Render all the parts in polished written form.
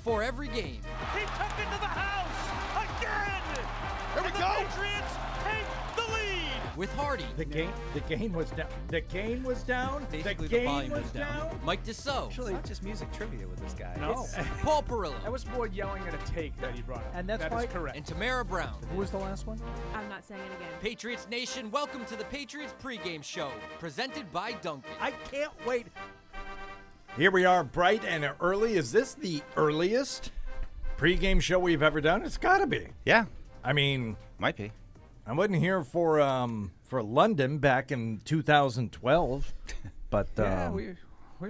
before every game. He took it to the house again. Here we and go. The Patriots take the lead. With Hardy. The game was down. The game was down. Basically, the the volume game was down. Mike Dussault. Actually, it's not just music trivia with this guy. No. Paul Perillo. That was more yelling at a take that he brought up. And that's that why- is correct. And Tamara Brown. Who was the last one? I'm not saying it again. Patriots Nation, welcome to the Patriots Pregame Show, presented by Dunkin. I can't wait. Here we are, bright and early. Is this the earliest pregame show we've ever done? It's got to be. Yeah, I mean, might be. I wasn't here for London back in 2012, but Yeah, we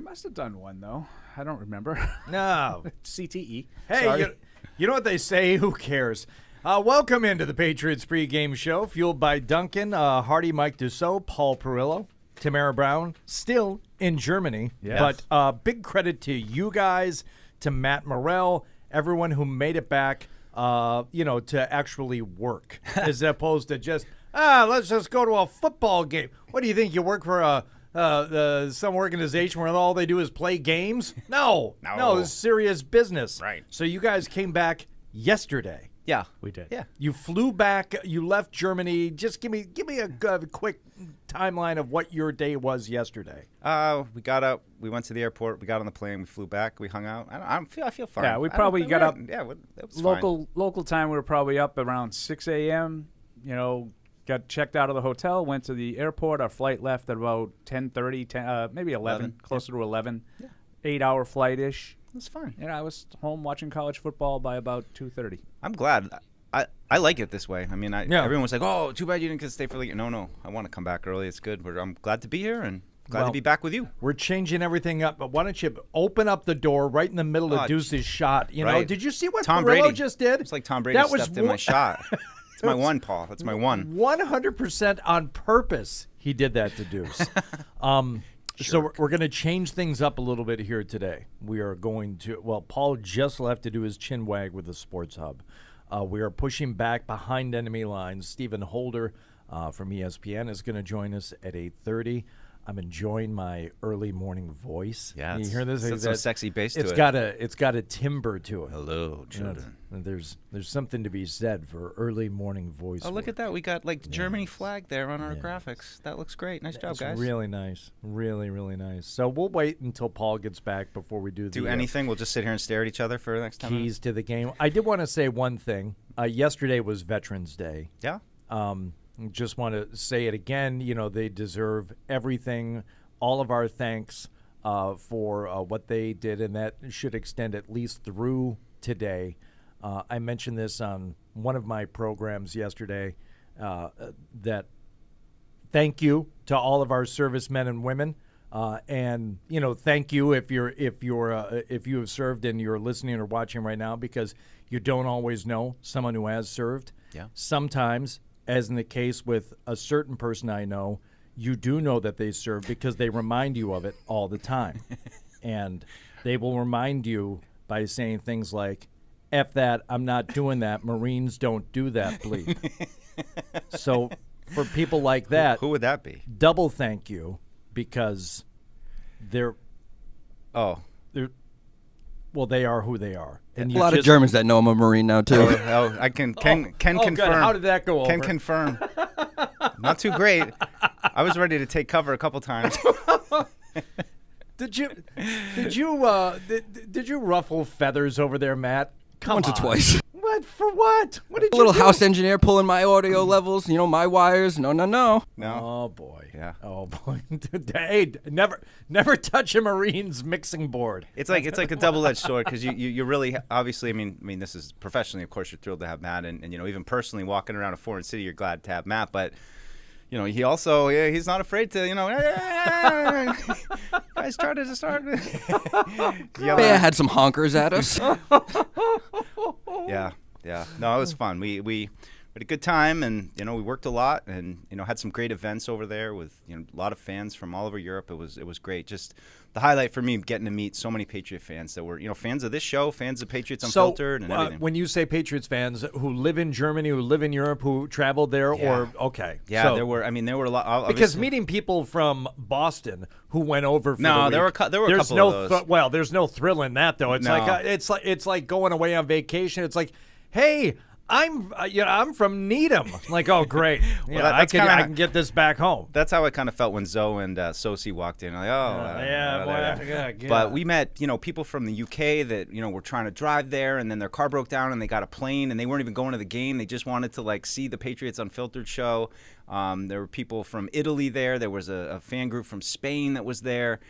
must have done one, though. I don't remember. no. CTE. Hey, Sorry. you know what they say? Who cares? Welcome into the Patriots Pregame Show, fueled by Dunkin, Hardy, Mike Dussault, Paul Perillo, Tamara Brown, still in Germany. Yes. But big credit to you guys, to Matt Morrell, everyone who made it back, to actually work, as opposed to just, let's just go to a football game. What do you think? You work for some organization where all they do is play games? No, it's serious business. Right. So you guys came back yesterday. Yeah, We did. Yeah. You flew back. You left Germany. Just give me a quick timeline of what your day was yesterday. We got up. We went to the airport. We got on the plane. We flew back. We hung out. I feel fine. Yeah, we probably got up. Yeah, it was Local time, we were probably up around 6 a.m. Got checked out of the hotel, went to the airport. Our flight left at about 10:30, maybe 11, closer to 11. Yeah. 8-hour flight-ish. It was fine. And I was home watching college football by about 2:30. I'm glad. I like it this way. I mean, everyone was like, "Oh, too bad you didn't get to stay for the." No. I want to come back early. It's good. I'm glad to be here and glad to be back with you. We're changing everything up, but why don't you open up the door right in the middle of Deuce's shot? You know, right. did you see what Tom Perillo Brady just did? It's like Tom Brady stepped in my shot. It's my one, Paul. That's my one. 100% on purpose. He did that to Deuce. So we're going to change things up a little bit here today. We are going to, Paul just left to do his chin wag with the Sports Hub. We are pushing back behind enemy lines. Stephen Holder from ESPN is going to join us at 8:30. I'm enjoying my early morning voice. Yeah, you hear this? It's got some sexy bass to it. It's got a timbre to it. Hello, children. There's something to be said for early morning voice. Oh, look at that. We got the Germany flag there on our graphics. That looks great. Nice job, guys. Really nice. Really, really nice. So we'll wait until Paul gets back before we do anything. We'll just sit here and stare at each other for the next 10 minutes. keys to the game. I did want to say one thing. Yesterday was Veterans Day. Yeah. Just want to say it again. They deserve everything, all of our thanks for what they did, and that should extend at least through today. I mentioned this on one of my programs yesterday, that thank you to all of our servicemen and women, and thank you if you have served and you're listening or watching right now, because you don't always know someone who has served. Yeah. Sometimes, as in the case with a certain person I know, you do know that they served because they remind you of it all the time. And they will remind you by saying things like, F that, I'm not doing that, Marines don't do that, bleep. So for people like that, Who would that be? double thank you, because they're they are who they are. And A lot of Germans that know I'm a Marine now, too. I can confirm. God, how did that go over? Can confirm. Not too great. I was ready to take cover a couple times. Did you ruffle feathers over there, Matt? Once or twice. What? For what? What did A you little do? house engineer pulling my audio levels, my wires. No. No. Oh boy. Yeah. Oh boy. Hey, never touch a Marine's mixing board. It's like a double-edged sword, because you really, obviously, I mean this is professionally, of course, you're thrilled to have Matt, and even personally walking around a foreign city, you're glad to have Matt, but he also, he's not afraid to, guys tried to start. Bear had some honkers at us. Yeah. No, it was fun. We had a good time, and we worked a lot, and had some great events over there with a lot of fans from all over Europe. It was great. Just the highlight for me, getting to meet so many Patriot fans that were fans of this show, fans of Patriots Unfiltered, and everything. When you say Patriots fans who live in Germany, who live in Europe, who traveled there, there were a lot. Because meeting people from Boston who went over for there were a couple of those. There's no thrill in that though. It's like going away on vacation. It's like, hey, I'm from Needham. I'm like, oh, great. I can get this back home. That's how I kind of felt when Zoe and Sosi walked in. Like, But we met, people from the UK that, were trying to drive there, and then their car broke down, and they got a plane, and they weren't even going to the game. They just wanted to, see the Patriots Unfiltered show. There were people from Italy there. There was a fan group from Spain that was there.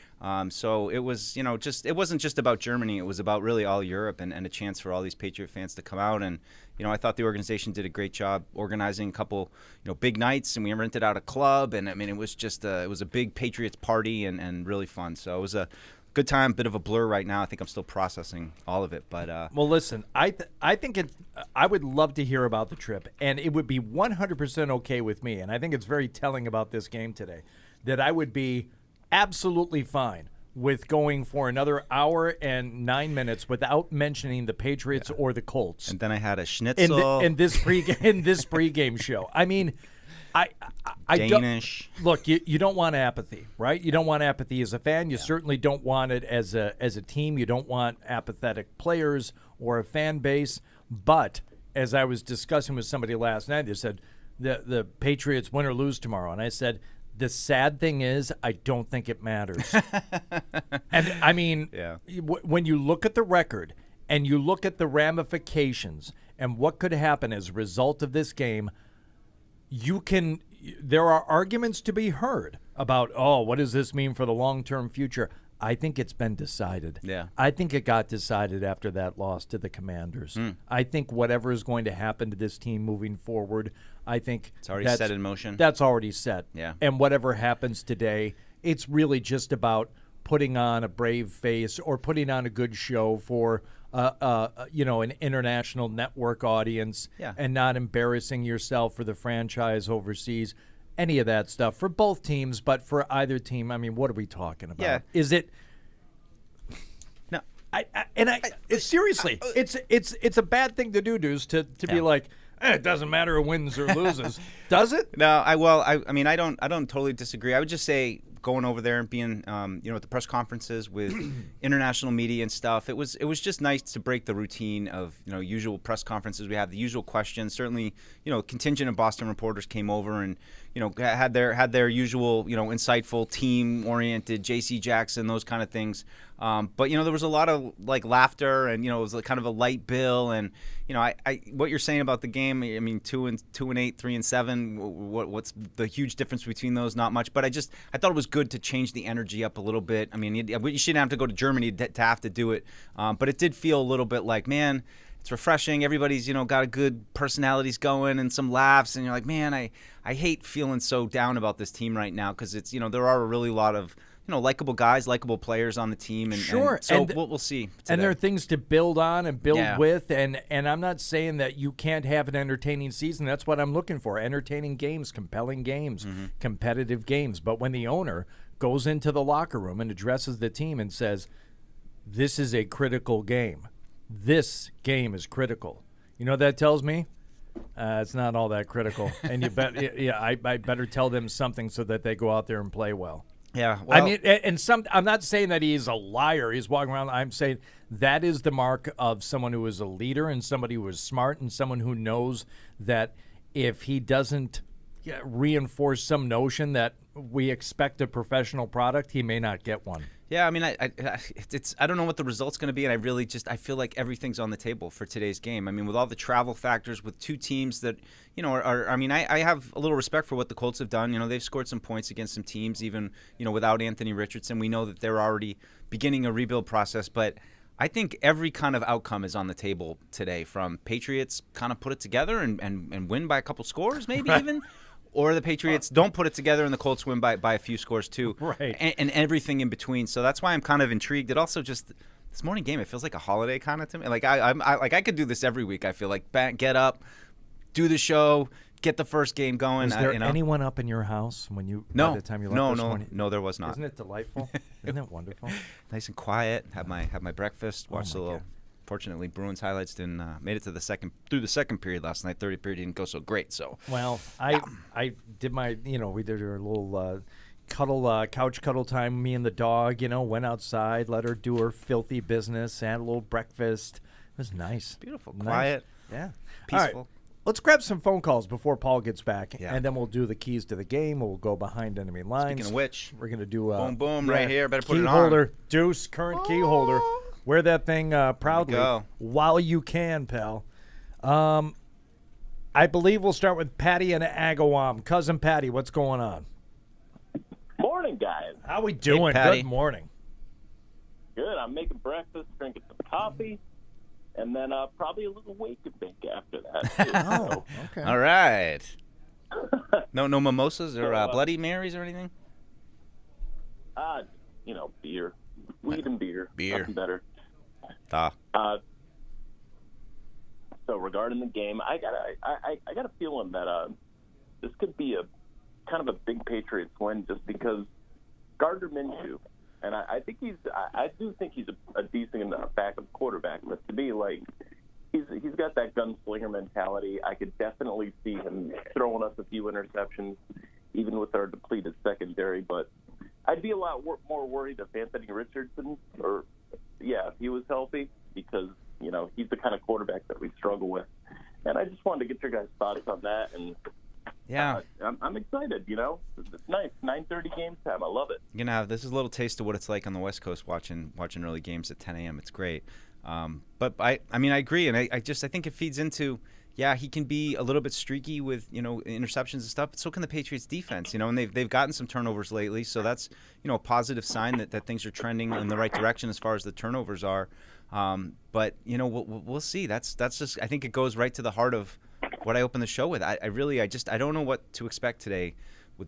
So it was, it wasn't just about Germany. It was about really all Europe and a chance for all these Patriot fans to come out. And, I thought the organization did a great job organizing a couple, big nights. And we rented out a club. And, it was just it was a big Patriots party and really fun. So it was a good time, bit of a blur right now. I think I'm still processing all of it. But well, listen, I think I would love to hear about the trip, and it would be 100% okay with me. And I think it's very telling about this game today that I would be absolutely fine with going for another hour and 9 minutes without mentioning the Patriots or the Colts. And then I had a schnitzel in this pregame show. I mean, I Danish. Look, you don't want apathy, right? You don't want apathy as a fan. You certainly don't want it as a team. You don't want apathetic players or a fan base. But as I was discussing with somebody last night, they said the Patriots win or lose tomorrow, and I said the sad thing is I don't think it matters. And I mean, when you look at the record and you look at the ramifications and what could happen as a result of this game, there are arguments to be heard about, what does this mean for the long-term future? I think it's been decided. Yeah. I think it got decided after that loss to the Commanders. I think whatever is going to happen to this team moving forward, I think it's already set in motion. That's already set. Yeah. And whatever happens today, it's really just about putting on a brave face or putting on a good show for an international network audience and not embarrassing yourself for the franchise overseas, any of that stuff for both teams. But for either team, I mean, what are we talking about? Yeah. Is it? No. Seriously, it's a bad thing to do, Deuce, to be like, it doesn't matter who wins or loses. Does it? No, I mean, I don't totally disagree. I would just say going over there and being, at the press conferences with international media and stuff, it was just nice to break the routine of, usual press conferences. We have the usual questions. Certainly, contingent of Boston reporters came over and, had their usual, insightful, team-oriented, J.C. Jackson, those kind of things. But there was a lot of laughter, and it was kind of a light bill, and what you're saying about the game. I mean, 2-8, 3-7. What's the huge difference between those? Not much. But I thought it was good to change the energy up a little bit. I mean, you shouldn't have to go to Germany to have to do it, but it did feel a little bit like, man, it's refreshing. Everybody's got a good personalities going and some laughs, and you're like, man, I hate feeling so down about this team right now because it's there are a really lot of likable guys, likable players on the team. And, sure. And so we'll see today. And there are things to build on and build with. And I'm not saying that you can't have an entertaining season. That's what I'm looking for. Entertaining games, compelling games, competitive games. But when the owner goes into the locker room and addresses the team and says, this is a critical game. This game is critical. You know what that tells me? It's not all that critical. And I better tell them something so that they go out there and play well. Yeah, well, I mean, I'm not saying that he's a liar. He's walking around. I'm saying that is the mark of someone who is a leader and somebody who is smart and someone who knows that if he doesn't reinforce some notion that we expect a professional product, he may not get one. Yeah, I mean, I don't know what the result's going to be, and I feel like everything's on the table for today's game. I mean, with all the travel factors, with two teams that, I have a little respect for what the Colts have done. They've scored some points against some teams, even, without Anthony Richardson. We know that they're already beginning a rebuild process, but I think every kind of outcome is on the table today, from Patriots kind of put it together and win by a couple scores, maybe even. Or the Patriots don't put it together and the Colts win by a few scores too, right? And everything in between. So that's why I'm kind of intrigued. It also just this morning game, it feels like a holiday kind of to me. Like I could do this every week. I feel like get up, do the show, get the first game going. Was there you know? anyone up in your house when you No. by the time you left this morning? No, there was not. Isn't it delightful? Isn't it wonderful? Nice and quiet. Had my breakfast. Watched my a little. God. Fortunately, Bruins highlights didn't made it to the second period last night. Third period didn't go so great. So Well, I did my, we did our little couch cuddle time, me and the dog, went outside, let her do her filthy business, had a little breakfast. It was nice. beautiful, Nice. quiet, Yeah. peaceful. All right. Let's grab some phone calls before Paul gets back, Yeah. and then we'll do the keys to the game. We'll go behind enemy lines. Speaking of which, we're going to do boom, boom, right here. Better put key it on. holder, Deuce, current key holder. Wear that thing proudly go. while you can, pal. I believe we'll start with Patty and Agawam. Cousin Patty, what's going on? Morning, guys. How we doing? Patty. Good morning. Good. I'm making breakfast, drinking some coffee, and then probably a little wake and bake after that. Oh, okay. all right. No mimosas or So, Bloody Marys or anything. Beer, weed and beer. Beer. Nothing better. Ah. So regarding the game, I got a feeling that this could be a kind of a big Patriots win, just because Gardner Minshew, and I think I do think he's a decent enough backup quarterback, but to me, like, he's got that gunslinger mentality. I could definitely see him throwing us a few interceptions, even with our depleted secondary. But I'd be a lot more worried if Anthony Richardson, if he was healthy, because he's the kind of quarterback that we struggle with. And I just wanted to get your guys' thoughts on that. And Yeah. I'm excited. It's nice. 9:30 game time. I love it. You're gonna have this is a little taste of what it's like on the West Coast watching early games at 10 a.m. It's great. But I agree, and I think it feeds into, he can be a little bit streaky with interceptions and stuff, but so can the Patriots defense, and they've gotten some turnovers lately, so that's a positive sign that things are trending in the right direction as far as the turnovers are. But we'll see. That's just, I think it goes right to the heart of what I opened the show with. I don't know what to expect today,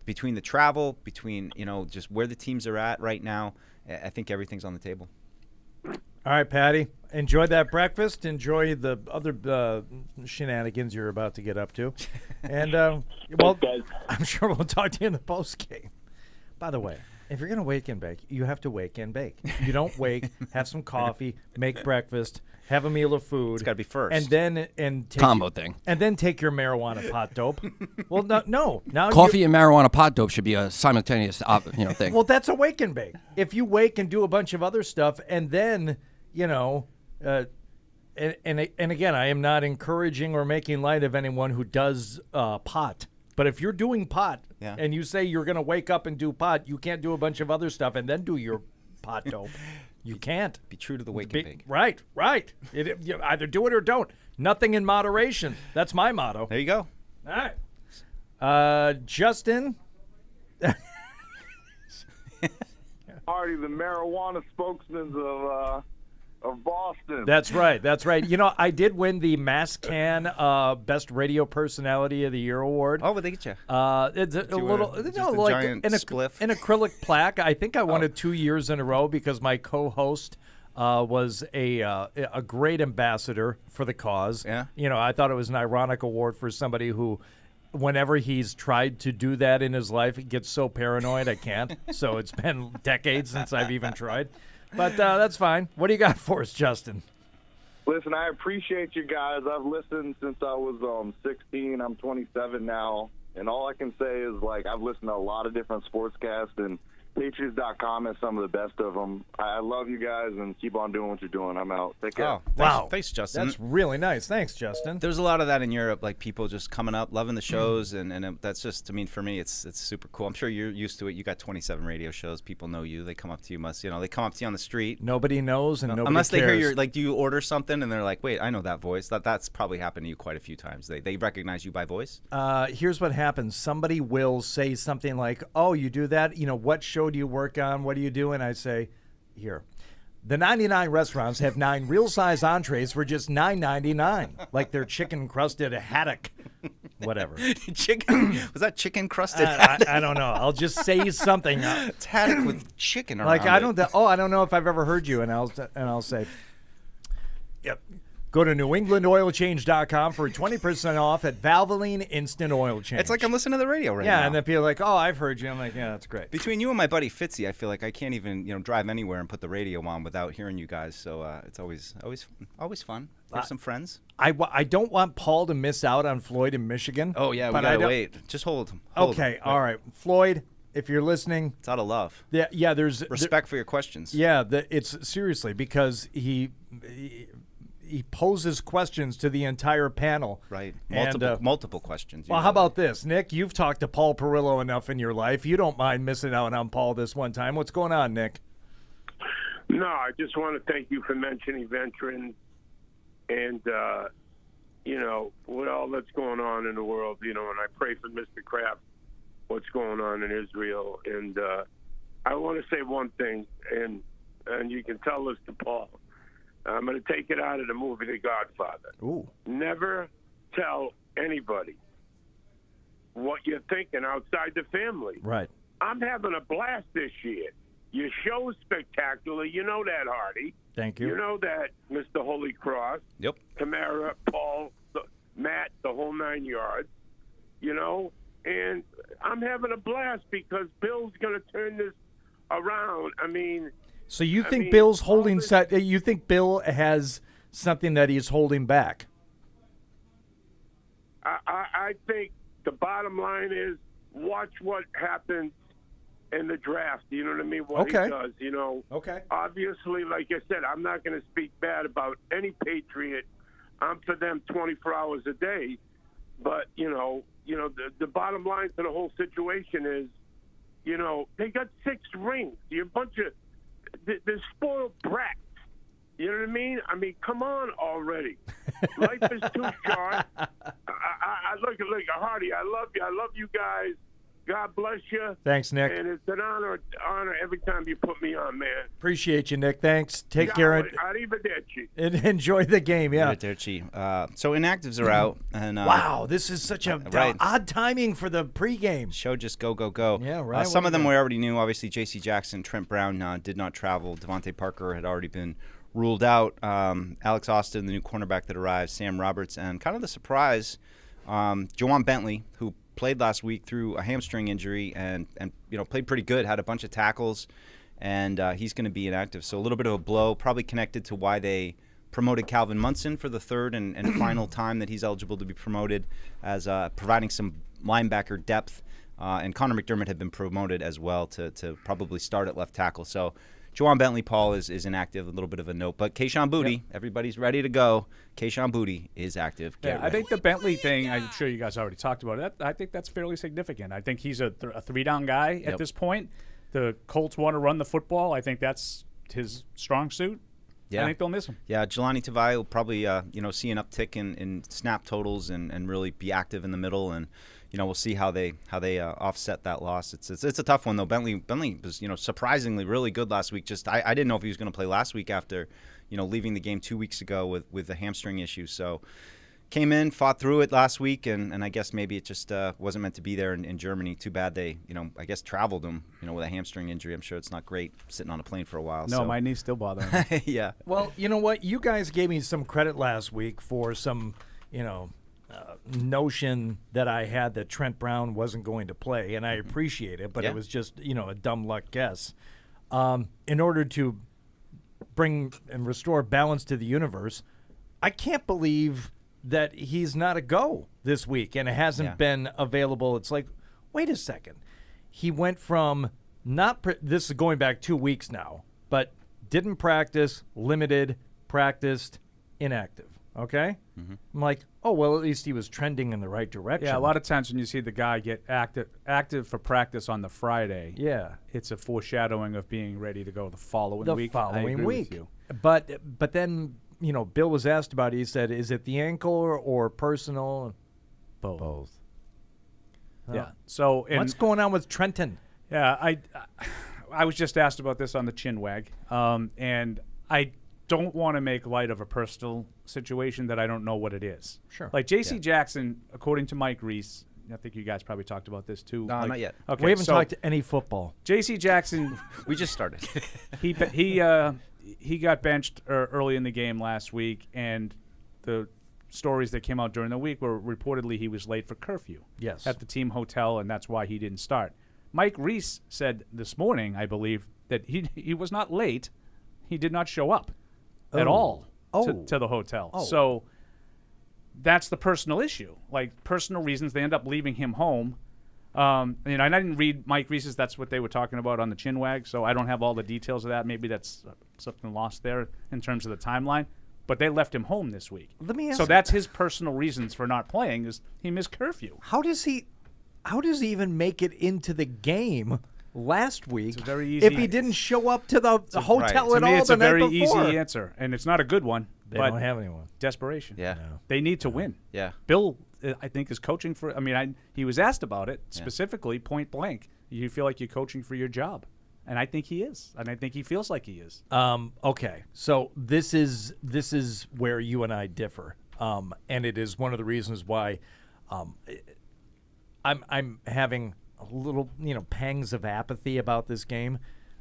between the travel, between just where the teams are at right now. I think everything's on the table. All right, Patty. Enjoy that breakfast. Enjoy the other shenanigans you're about to get up to. And, guys. I'm sure we'll talk to you in the post game. By the way, if you're going to wake and bake, you have to wake and bake. You don't wake, have some coffee, make breakfast, have a meal of food. It's got to be first. And then take Combo thing. And then take your marijuana pot dope. Well, no. Now Coffee and marijuana pot dope should be a simultaneous thing. Well, that's a wake and bake. If you wake and do a bunch of other stuff, and then and again, I am not encouraging or making light of anyone who does pot. But if you're doing pot and you say you're going to wake up and do pot, you can't do a bunch of other stuff and then do your pot dope. You can't. Be true to the wake and bake. Right. You either do it or don't. Nothing in moderation. That's my motto. There you go. All right. Justin. Party, the marijuana spokesman of Boston. That's right. I did win the Mass Can Best Radio Personality of the Year award. Oh, what they get you? It's a you little, just a giant spliff? an acrylic plaque. I think I won it 2 years in a row because my co-host was a great ambassador for the cause. Yeah. I thought it was an ironic award for somebody who, whenever he's tried to do that in his life, he gets so paranoid I can't. So it's been decades since I've even tried. But that's fine. What do you got for us, Justin? Listen, I appreciate you guys. I've listened since I was 16. I'm 27 now. And all I can say is, I've listened to a lot of different sportscasts, and Patriots.com has some of the best of them. I love you guys, and keep on doing what you're doing. I'm out. Take care. Oh, Wow. Thanks, Justin. That's really nice. Thanks, Justin. There's a lot of that in Europe, people just coming up, loving the shows, and that's just, for me, it's super cool. I'm sure you're used to it. You got 27 radio shows. People know you. They come up to you. They come up to you on the street. Nobody knows and nobody Unless cares. they hear do you order something and they're like, wait, I know that voice. That's probably happened to you quite a few times. They recognize you by voice. Here's what happens. Somebody will say something like, oh, you do that? What show do you work on? What do you do? And I say, here. The 99 restaurants have 9 real-size entrees for just $9.99, like their chicken-crusted haddock. Whatever. Chicken? Was that chicken-crusted? I don't know. I'll just say something. It's haddock with chicken around I it. don't know if I've ever heard you, and I'll say, yep. Go to NewEnglandOilChange.com for 20% off at Valvoline Instant Oil Change. It's like I'm listening to the radio right now. Yeah, and then people are like, oh, I've heard you. I'm like, yeah, that's great. Between you and my buddy Fitzy, I feel like I can't even drive anywhere and put the radio on without hearing you guys. So it's always fun. There's some friends. I don't want Paul to miss out on Floyd in Michigan. Oh yeah, we but gotta wait. Just hold him. Okay, all right, Floyd. If you're listening, it's out of love. Yeah. There's respect for your questions. Yeah, it's seriously because he poses questions to the entire panel. Right. Multiple questions. Well, how about this, Nick? You've talked to Paul Perillo enough in your life. You don't mind missing out on Paul this one time. What's going on, Nick? No, I just want to thank you for mentioning veterans and, with all that's going on in the world, and I pray for Mr. Kraft, what's going on in Israel. And I want to say one thing, and you can tell this to Paul. I'm going to take it out of the movie The Godfather. Ooh. Never tell anybody what you're thinking outside the family. Right. I'm having a blast this year. Your show is spectacular. You know that, Hardy. Thank you. You know that, Mr. Holy Cross. Yep. Tamara, Paul, Matt, the whole 9 yards. And I'm having a blast because Bill's going to turn this around. So you think Bill's holding – you think Bill has something that he's holding back? I think the bottom line is watch what happens in the draft. You know what I mean? What he does, Okay. Obviously, like I said, I'm not going to speak bad about any Patriot. I'm for them 24 hours a day. But, the bottom line to the whole situation is, they got 6 rings. You're a bunch of – they're spoiled brats. You know what I mean? Come on already. Life is too short. I look, Hardy, I love you. I love you guys. God bless you. Thanks, Nick. And it's an honor every time you put me on, man. Appreciate you, Nick. Thanks. Take care. Arrivederci. And enjoy the game, yeah. Arrivederci. So Inactives are out. And wow, this is such a odd timing for the pregame. Show just go. Yeah, right. Some of them we already knew. Obviously, J.C. Jackson, Trent Brown did not travel. Devontae Parker had already been ruled out. Alex Austin, the new cornerback that arrived, Sam Roberts, and kind of the surprise, Jawan Bentley, who played last week through a hamstring injury and played pretty good, had a bunch of tackles, and he's going to be inactive. So a little bit of a blow, probably connected to why they promoted Calvin Munson for the third and final time that he's eligible to be promoted, as providing some linebacker depth. And Connor McDermott had been promoted as well to probably start at left tackle. So Jawan Bentley, Paul, is inactive, a little bit of a note. But Kayshon Boutte, everybody's ready to go. Kayshon Boutte is active. I think the Bentley thing, I'm sure you guys already talked about it. I think that's fairly significant. I think he's a three-down guy at this point. The Colts want to run the football. I think that's his strong suit. Yeah. I think they'll miss him. Yeah, Jelani Tavai will probably see an uptick in snap totals and really be active in the middle, and we'll see how they offset that loss. It's a tough one though. Bentley was surprisingly really good last week. Just I didn't know if he was going to play last week after leaving the game 2 weeks ago with the hamstring issue. So came in, fought through it last week, and I guess maybe it just wasn't meant to be there in Germany. Too bad they I guess traveled him with a hamstring injury. I'm sure it's not great sitting on a plane for a while. No, my knee's still bothering me. Yeah. Well, you know what? You guys gave me some credit last week for some notion that I had that Trent Brown wasn't going to play, and I appreciate it, but it was just a dumb luck guess. In order to bring and restore balance to the universe, I can't believe that he's not a go this week and it hasn't been available. It's like, wait a second. He went from this is going back 2 weeks now, but didn't practice, limited, practiced, inactive. Okay? Mm-hmm. I'm like, oh, well, at least he was trending in the right direction. Yeah, a lot of times when you see the guy get active for practice on the Friday, it's a foreshadowing of being ready to go the following week. The following week. But then, Bill was asked about it. He said, is it the ankle or personal? Both. Oh. Yeah. So what's going on with Trenton? Yeah, I was just asked about this on the chin wag, and I don't want to make light of a personal situation that I don't know what it is. Sure. Like J.C. Jackson, according to Mike Reese, I think you guys probably talked about this too. No, not yet. Okay, we haven't talked any football. J.C. Jackson, we just started. he got benched early in the game last week, and the stories that came out during the week were reportedly he was late for curfew. Yes. At the team hotel, and that's why he didn't start. Mike Reese said this morning, I believe, that he was not late. He did not show up at all to the hotel. So that's the personal issue. Like, personal reasons, they end up leaving him home. I didn't read Mike Reese's. That's what they were talking about on the Chinwag, so I don't have all the details of that. Maybe that's something lost there in terms of the timeline. But they left him home this week. Let me ask so you, that's his personal reasons for not playing is he missed curfew. How does he even make it into the game last week It's a very easy if he didn't show up to the hotel To at me, all it's the a night very before? easy answer, and it's not a good one. They but don't have anyone. Desperation. Yeah. They need to win. Yeah. Bill, I think, is coaching for. He was asked about it specifically, point blank. You feel like you're coaching for your job, and I think he is, and I think he feels like he is. Okay, so this is where you and I differ, and it is one of the reasons why I'm having a little pangs of apathy about this game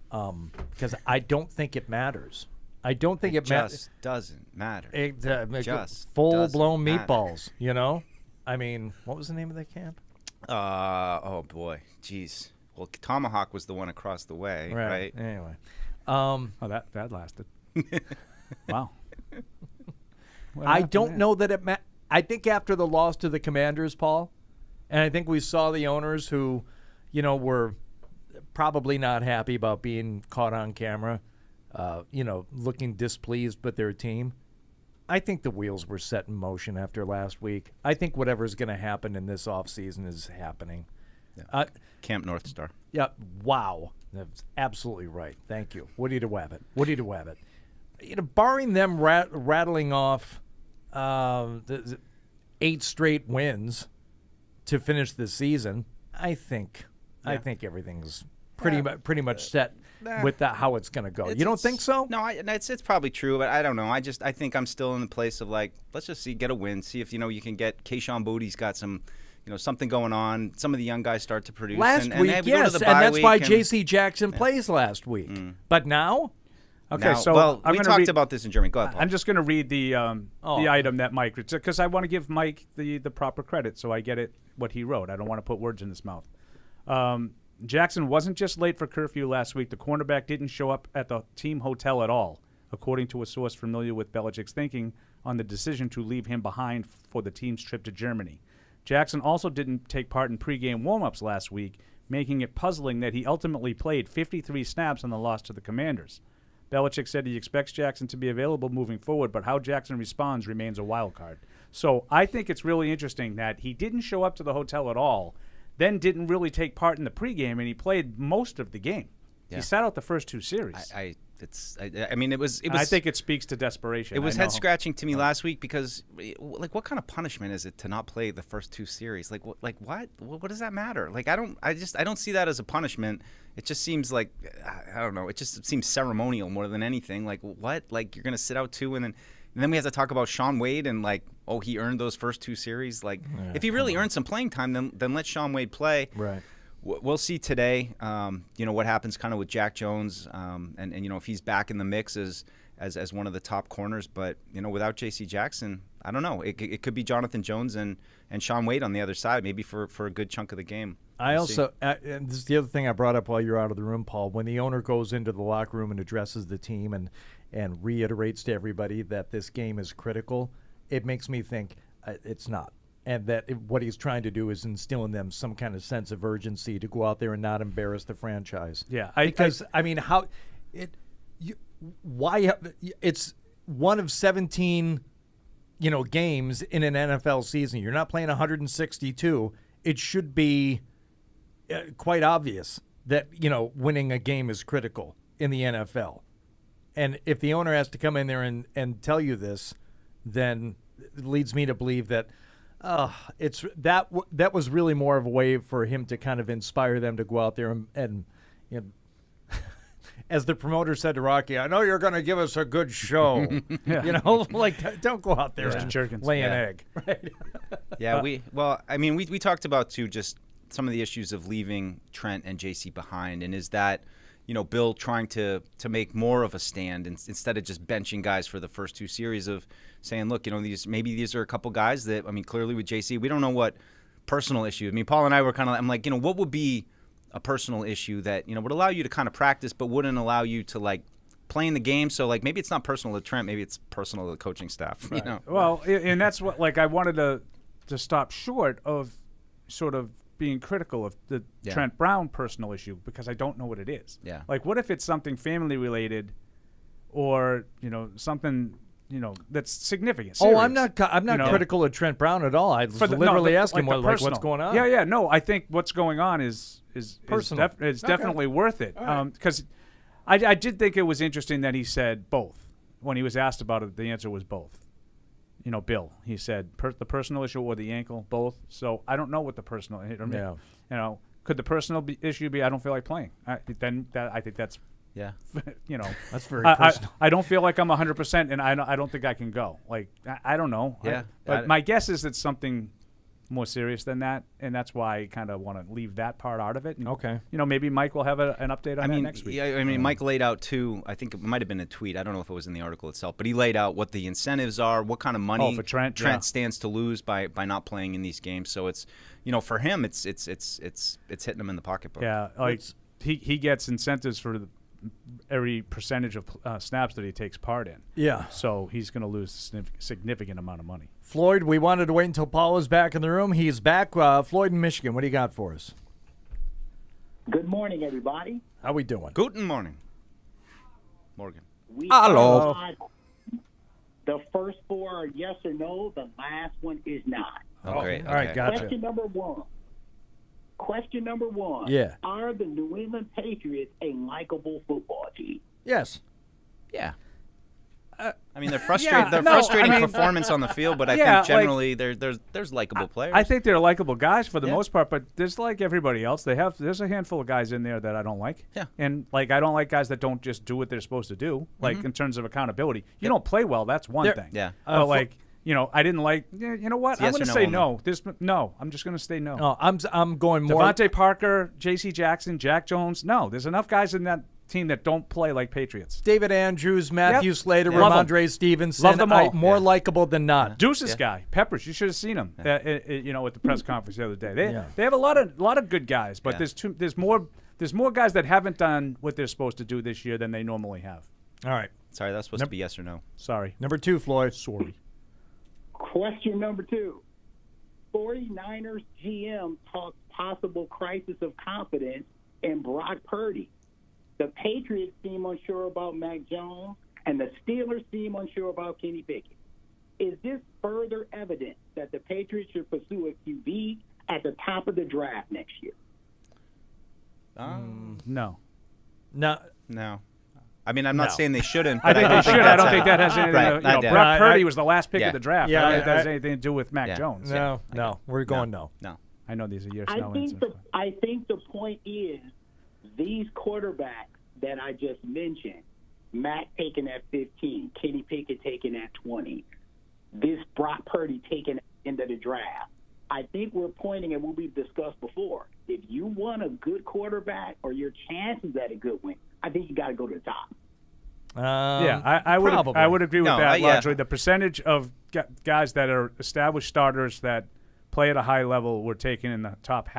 because I don't think it matters. I don't think it matters. Just doesn't matter. Just full-blown matter. meatballs, I mean, what was the name of that camp? Oh, boy. Jeez. Well, Tomahawk was the one across the way, right? Anyway. That lasted. Wow. I don't know that it I think after the loss to the Commanders, Paul, and I think we saw the owners who, were probably not happy about being caught on camera, looking displeased with their team. I think the wheels were set in motion after last week. I think whatever's going to happen in this offseason is happening. Yeah. Camp North Star. Yeah. Wow. That's absolutely right. Thank you. Woody DeWabbit. Barring them rattling off the 8 straight wins to finish the season, I think everything's pretty much set with how it's going to go. You don't think so? No, it's probably true, but I don't know. I think I'm still in the place of let's just get a win. See if you can get Keyshawn Booty's got some. Something going on. Some of the young guys start to produce. Last week, yes, and that's why J.C. Jackson plays last week. But now? Okay, we talked about this in Germany. Go ahead, Paul. I'm just going to read the item that Mike, because I want to give Mike the proper credit, so I get it what he wrote. I don't want to put words in his mouth. Jackson wasn't just late for curfew last week. The cornerback didn't show up at the team hotel at all, according to a source familiar with Belichick's thinking on the decision to leave him behind for the team's trip to Germany. Jackson also didn't take part in pregame warmups last week, making it puzzling that he ultimately played 53 snaps on the loss to the Commanders. Belichick said he expects Jackson to be available moving forward, but how Jackson responds remains a wild card. So I think it's really interesting that he didn't show up to the hotel at all, then didn't really take part in the pregame, and he played most of the game. Yeah. He sat out the first 2 series. It was. I think it speaks to desperation. It was head scratching to me last week because, what kind of punishment is it to not play the first 2 series? What? What does that matter? I don't see that as a punishment. It just seems I don't know. It just seems ceremonial more than anything. What? You're gonna sit out 2 and then we have to talk about Shaun Wade and he earned those first 2 series. If he really earned some playing time, then let Shaun Wade play. Right. We'll see today, what happens kind of with Jack Jones, and if he's back in the mix as one of the top corners. But without J.C. Jackson, I don't know. It could be Jonathan Jones and Shaun Wade on the other side, maybe for a good chunk of the game. And this is the other thing I brought up while you're out of the room, Paul. When the owner goes into the locker room and addresses the team and reiterates to everybody that this game is critical, it makes me think it's not. And that what he's trying to do is instill in them some kind of sense of urgency to go out there and not embarrass the franchise. Yeah, it's one of 17, games in an NFL season. You're not playing 162. It should be quite obvious that winning a game is critical in the NFL. And if the owner has to come in there and tell you this, then it leads me to believe that. It's that was really more of a way for him to kind of inspire them to go out there and as the promoter said to Rocky, I know you're going to give us a good show. Don't go out there and lay an egg. Right? Yeah, we talked about too just some of the issues of leaving Trent and JC behind, and is that Bill trying to make more of a stand instead of just benching guys for the first 2 series of saying, look, these are a couple guys that, clearly with JC, we don't know what personal issue. Paul and I were kind of, I'm like, what would be a personal issue that, would allow you to kind of practice but wouldn't allow you to, like, play in the game? So, like, maybe it's not personal to Trent, maybe it's personal to the coaching staff, Well, and that's what, like, I wanted to stop short of sort of being critical of the Trent Brown personal issue because I don't know what it is. Yeah. Like, what if it's something family related or, something, that's significant, serious? Oh, I'm not critical of Trent Brown at all. I was literally asking what's going on. Yeah, no, I think what's going on is personal. It's definitely worth it. Because I did think it was interesting that he said both. When he was asked about it, the answer was both. Bill, he said the personal issue or the ankle, both. So I don't know what the personal. Could the personal issue be I don't feel like playing? I think that's. Yeah. That's very personal. I don't feel like I'm 100%, and I don't think I can go. Like I don't know. Yeah. But my guess is it's something more serious than that, and that's why I kind of want to leave that part out of it. And, okay. Maybe Mike will have an update on that next week. Yeah, Mike laid out too. I think it might have been a tweet. I don't know if it was in the article itself, but he laid out what the incentives are, what kind of money for Trent stands to lose by not playing in these games. So it's for him, it's hitting him in the pocketbook. Yeah, like he gets incentives for every percentage of snaps that he takes part in. Yeah. So he's going to lose a significant amount of money. Floyd, we wanted to wait until Paul was back in the room. He's back. Floyd in Michigan, what do you got for us? Good morning, everybody. How we doing? Guten morning. Morgan. Hello. The first 4 are yes or no. The last one is not. Oh, great. All right, gotcha. Question number one. Yeah. Are the New England Patriots a likable football team? Yes. Yeah. They're frustrated. Frustrating performance on the field, but I think generally there's likable players. I think they're likable guys for the most part, but there's like everybody else. There's a handful of guys in there that I don't like. Yeah. And I don't like guys that don't just do what they're supposed to do. Like in terms of accountability, you don't play well. That's one thing. Yeah. But I didn't like. You know what? Yes I'm going to say no. I'm just going to say no. No, I'm going more. Devontae Parker, J.C. Jackson, Jack Jones. No, there's enough guys in that team that don't play like Patriots. David Andrews, Matthew Slater, Love Ramondre Stevenson. Love them all. More likable than not. Deuce's guy, Peppers. You should have seen him. At the press conference the other day. They have a lot of good guys, but there's more guys that haven't done what they're supposed to do this year than they normally have. All right. Sorry, that's supposed to be yes or no. Sorry. Number 2, Floyd. Sorry. Question number 2. 49ers GM talks possible crisis of confidence in Brock Purdy. The Patriots seem unsure about Mac Jones, and the Steelers seem unsure about Kenny Pickett. Is this further evidence that the Patriots should pursue a QB at the top of the draft next year? No. No. I'm not saying they shouldn't. I think they should. I don't think that has anything to do. Brock Purdy was the last pick of the draft. Yeah, I don't think that has anything to do with Mac Jones. No. We're going no. No. I know these are yes, I no think answers. I think the point is these quarterbacks that I just mentioned, Matt taken at 15, Kenny Pickett taken at 20, this Brock Purdy taken into the draft. I think we're pointing at what we've discussed before. If you want a good quarterback or your chances at a good win, I think you got to go to the top. I would agree with that largely. The percentage of guys that are established starters that play at a high level were taken in the top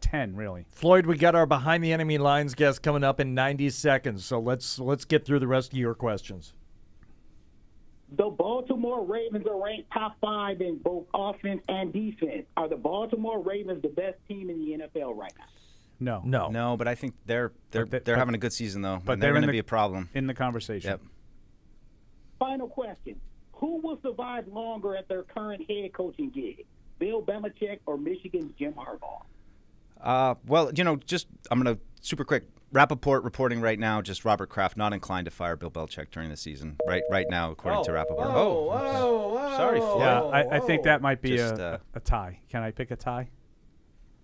10, really. Floyd, we got our Behind the Enemy Lines guest coming up in 90 seconds, so let's get through the rest of your questions. The Baltimore Ravens are ranked top 5 in both offense and defense. Are the Baltimore Ravens the best team in the NFL right now? No, but I think they're having a good season though. But they're going to be a problem in the conversation. Yep. Final question: who will survive longer at their current head coaching gig, Bill Belichick or Michigan's Jim Harbaugh? I'm going to super quick. Rappaport reporting right now, just Robert Kraft not inclined to fire Bill Belichick during the season. Right now, according to Rappaport. Sorry, Floyd. Yeah, I think that might be a tie. Can I pick a tie?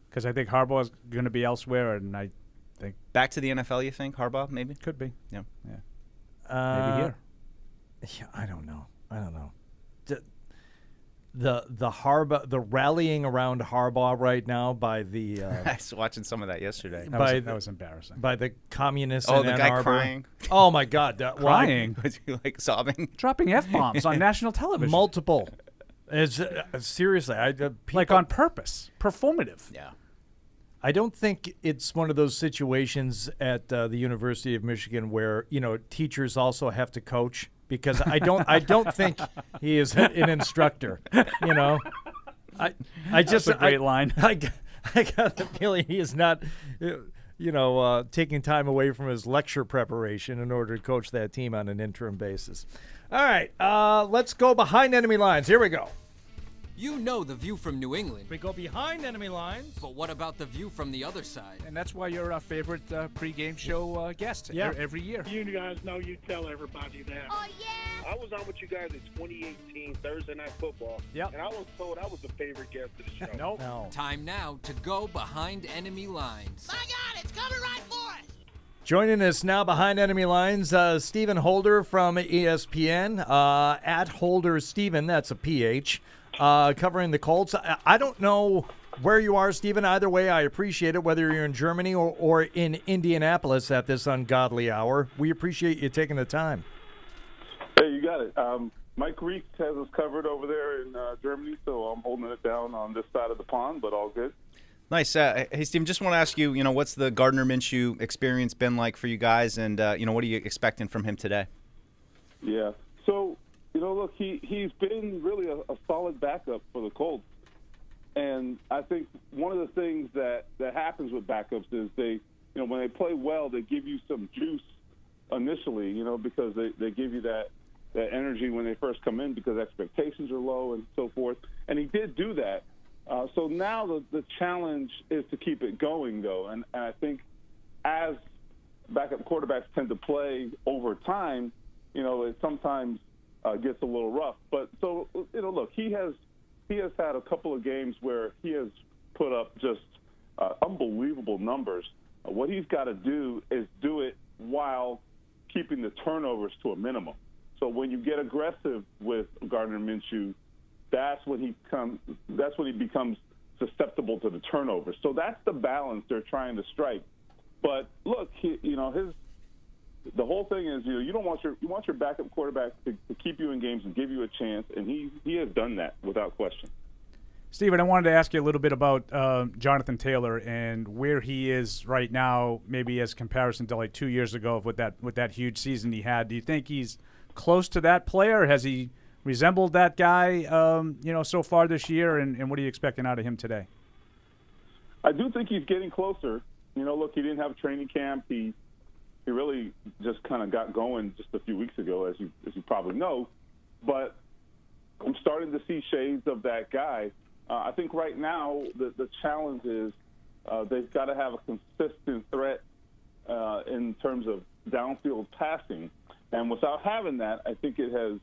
Because I think Harbaugh is going to be elsewhere, and I think back to the NFL. You think Harbaugh maybe could be? Yeah. Maybe here. Yeah, I don't know. the rallying around Harbaugh right now by the I was watching some of that yesterday. That was embarrassing. by the communists. Oh, in the Ann guy Arbor. crying. Oh my God, Crying, Was he like sobbing? dropping F-bombs on national television. multiple. It's seriously, Like on purpose, performative. Yeah. I don't think it's one of those situations at the University of Michigan where teachers also have to coach, because I don't think he is an instructor. I just That's a great line. I got the feeling he is not taking time away from his lecture preparation in order to coach that team on an interim basis. All right, let's go behind enemy lines. Here we go. You know the view from New England, We go behind enemy lines. but what about the view from the other side? And that's why you're our favorite pregame show guest every year. You guys know you tell everybody that. Oh, yeah? I was on with you guys in 2018 Thursday Night Football. Yep. And I was told I was the favorite guest of the show. Nope. No. Time now to go behind enemy lines. My God, it's coming right for us. Joining us now behind enemy lines, Stephen Holder from ESPN, at Holder Stephen, that's a PH, covering the Colts. I don't know where you are, Stephen. Either way, I appreciate it, whether you're in Germany or in Indianapolis at this ungodly hour. We appreciate you taking the time. Hey, you got it. Mike Reeks has us covered over there in Germany, so I'm holding it down on this side of the pond, but all good. Nice. Hey, Steve, just want to ask you, what's the Gardner Minshew experience been like for you guys, and, what are you expecting from him today? Yeah. So, look, he's been really a solid backup for the Colts. And I think one of the things that happens with backups is they, when they play well, they give you some juice initially, because they give you that energy when they first come in because expectations are low and so forth. And he did do that. So now the challenge is to keep it going, though. And I think as backup quarterbacks tend to play over time, it sometimes gets a little rough. But so, look, he has had a couple of games where he has put up just unbelievable numbers. What he's got to do is do it while keeping the turnovers to a minimum. So when you get aggressive with Gardner Minshew, that's when he becomes susceptible to the turnovers. So that's the balance they're trying to strike. But look, the whole thing is, you want your backup quarterback to keep you in games and give you a chance, and he has done that without question. Steven, I wanted to ask you a little bit about Jonathan Taylor and where he is right now, maybe as comparison to like 2 years ago with that huge season he had. Do you think he's close to that player? Has he resembled that guy, so far this year? And what are you expecting out of him today? I do think he's getting closer. Look, he didn't have training camp. He really just kind of got going just a few weeks ago, as you probably know. But I'm starting to see shades of that guy. I think right now the challenge is they've got to have a consistent threat in terms of downfield passing. And without having that, I think it has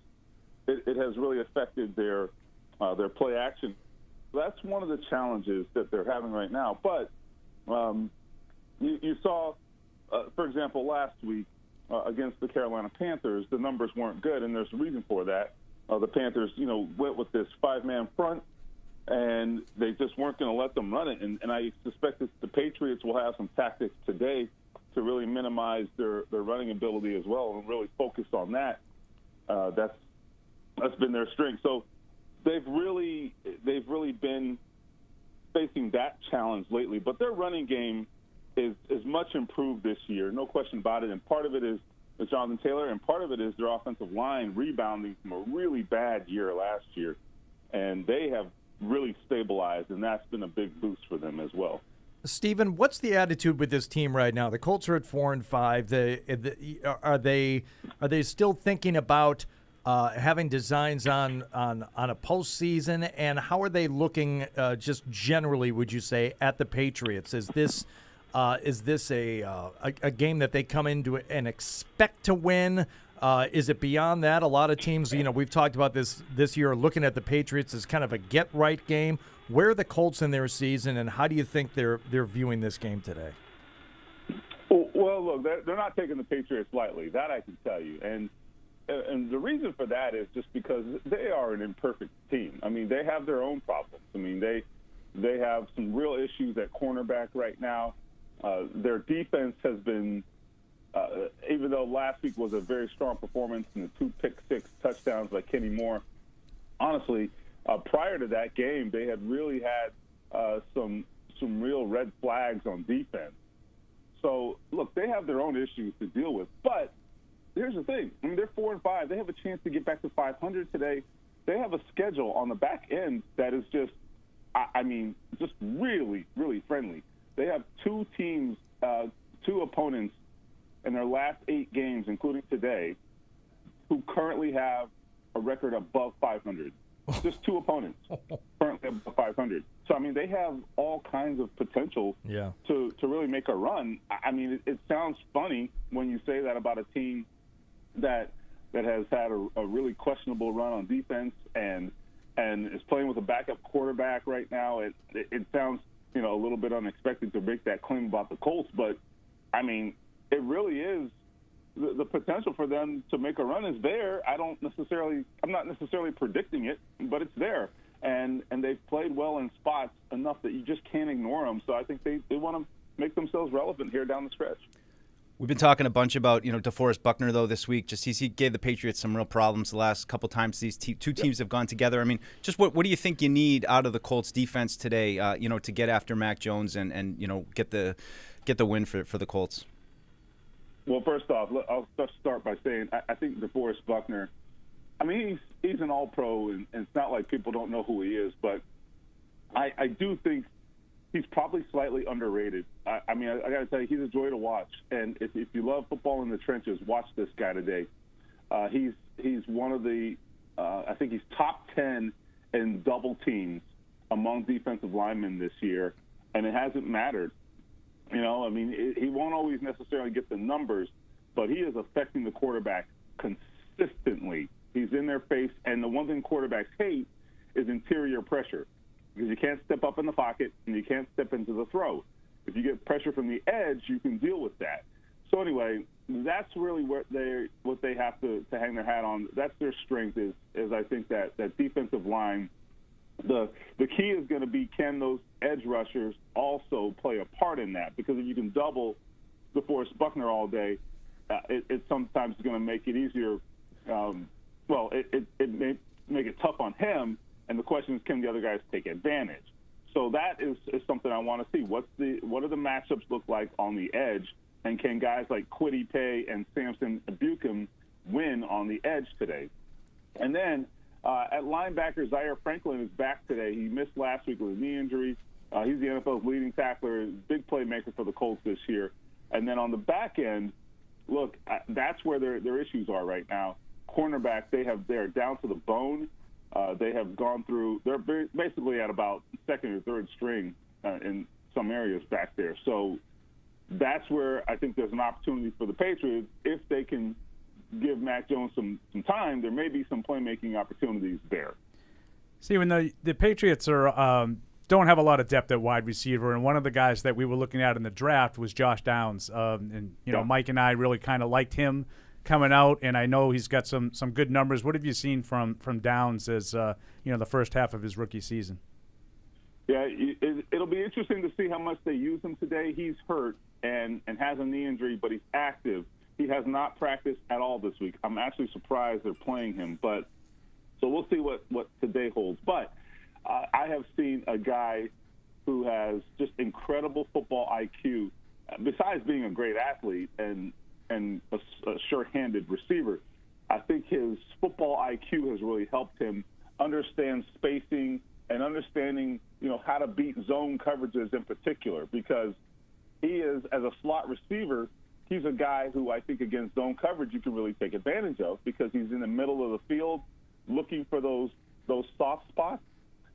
really affected their play action. So that's one of the challenges that they're having right now. But you saw, for example, last week against the Carolina Panthers, the numbers weren't good, and there's a reason for that. The Panthers, went with this five-man front, and they just weren't going to let them run it. And I suspect that the Patriots will have some tactics today to really minimize their running ability as well and really focus on that. That's been their strength. So they've really been facing that challenge lately. But their running game is much improved this year, no question about it. And part of it is Jonathan Taylor, and part of it is their offensive line rebounding from a really bad year last year. And they have really stabilized, and that's been a big boost for them as well. Stephen, what's the attitude with this team right now? The Colts are at 4-5. Are they still thinking about having designs on a postseason? And how are they looking just generally, would you say, at the Patriots? Is this a game that they come into and expect to win? Is it beyond that? A lot of teams, we've talked about this year, looking at the Patriots as kind of a get-right game. Where are the Colts in their season, and how do you think they're viewing this game today? Well, look, they're not taking the Patriots lightly. That I can tell you. And And the reason for that is just because they are an imperfect team. I mean, they have their own problems. I mean, they have some real issues at cornerback right now. Their defense has been, even though last week was a very strong performance and the 2 pick-six touchdowns by Kenny Moore, honestly, prior to that game, they had really had some real red flags on defense. So, look, they have their own issues to deal with. But here's the thing. I mean, they're 4-5. They have a chance to get back to 500 today. They have a schedule on the back end that is just, just really, really friendly. They have 2 teams, 2 opponents in their last 8 games, including today, who currently have a record above 500. Just 2 opponents currently above 500. So, I mean, they have all kinds of potential to really make a run. I mean, it sounds funny when you say that about a team that has had a really questionable run on defense and is playing with a backup quarterback right now. It sounds, a little bit unexpected to make that claim about the Colts, but, I mean, it really is the potential for them to make a run is there. I'm not necessarily predicting it, but it's there. And they've played well in spots enough that you just can't ignore them. So I think they want to make themselves relevant here down the stretch. We've been talking a bunch about, DeForest Buckner, though, this week. Just he gave the Patriots some real problems the last couple times these 2 teams have gone together. I mean, just what do you think you need out of the Colts defense today, to get after Mac Jones and get the win for the Colts? Well, first off, I'll just start by saying I think DeForest Buckner, I mean, he's an all-pro, and it's not like people don't know who he is, but I do think he's probably slightly underrated. I mean, I got to tell you, he's a joy to watch. And if you love football in the trenches, watch this guy today. He's one of the, I think he's top 10 in double teams among defensive linemen this year, and it hasn't mattered. I mean, he won't always necessarily get the numbers, but he is affecting the quarterback consistently. He's in their face, and the one thing quarterbacks hate is interior pressure, because you can't step up in the pocket and you can't step into the throw. If you get pressure from the edge, you can deal with that. So anyway, that's really what they have to hang their hat on. That's their strength is I think that defensive line. The key is going to be, can those edge rushers also play a part in that? Because if you can double DeForest Buckner all day, it sometimes is going to make it easier. It may make it tough on him. And the question is, can the other guys take advantage? So that is something I want to see. What do the matchups look like on the edge? And can guys like Kwity Paye and Samson Ebukam win on the edge today? And then at linebacker, Zaire Franklin is back today. He missed last week with a knee injury. He's the NFL's leading tackler, big playmaker for the Colts this year. And then on the back end, look, that's where their issues are right now. Cornerback, they're down to the bone. They have gone through. They're basically at about second or third string in some areas back there. So that's where I think there's an opportunity for the Patriots. If they can give Mac Jones some time, there may be some playmaking opportunities there. Stephen, the Patriots don't have a lot of depth at wide receiver, and one of the guys that we were looking at in the draft was Josh Downs. Mike and I really kind of liked him coming out, and I know he's got some good numbers. What have you seen from Downs as the first half of his rookie season? Yeah, it'll be interesting to see how much they use him today. He's hurt and has a knee injury, but he's active. He has not practiced at all this week. I'm actually surprised they're playing him, so we'll see what today holds. But I have seen a guy who has just incredible football IQ, besides being a great athlete and a sure-handed receiver. I think his football IQ has really helped him understand spacing and understanding, how to beat zone coverages in particular, because he is, as a slot receiver, he's a guy who I think against zone coverage you can really take advantage of, because he's in the middle of the field looking for those soft spots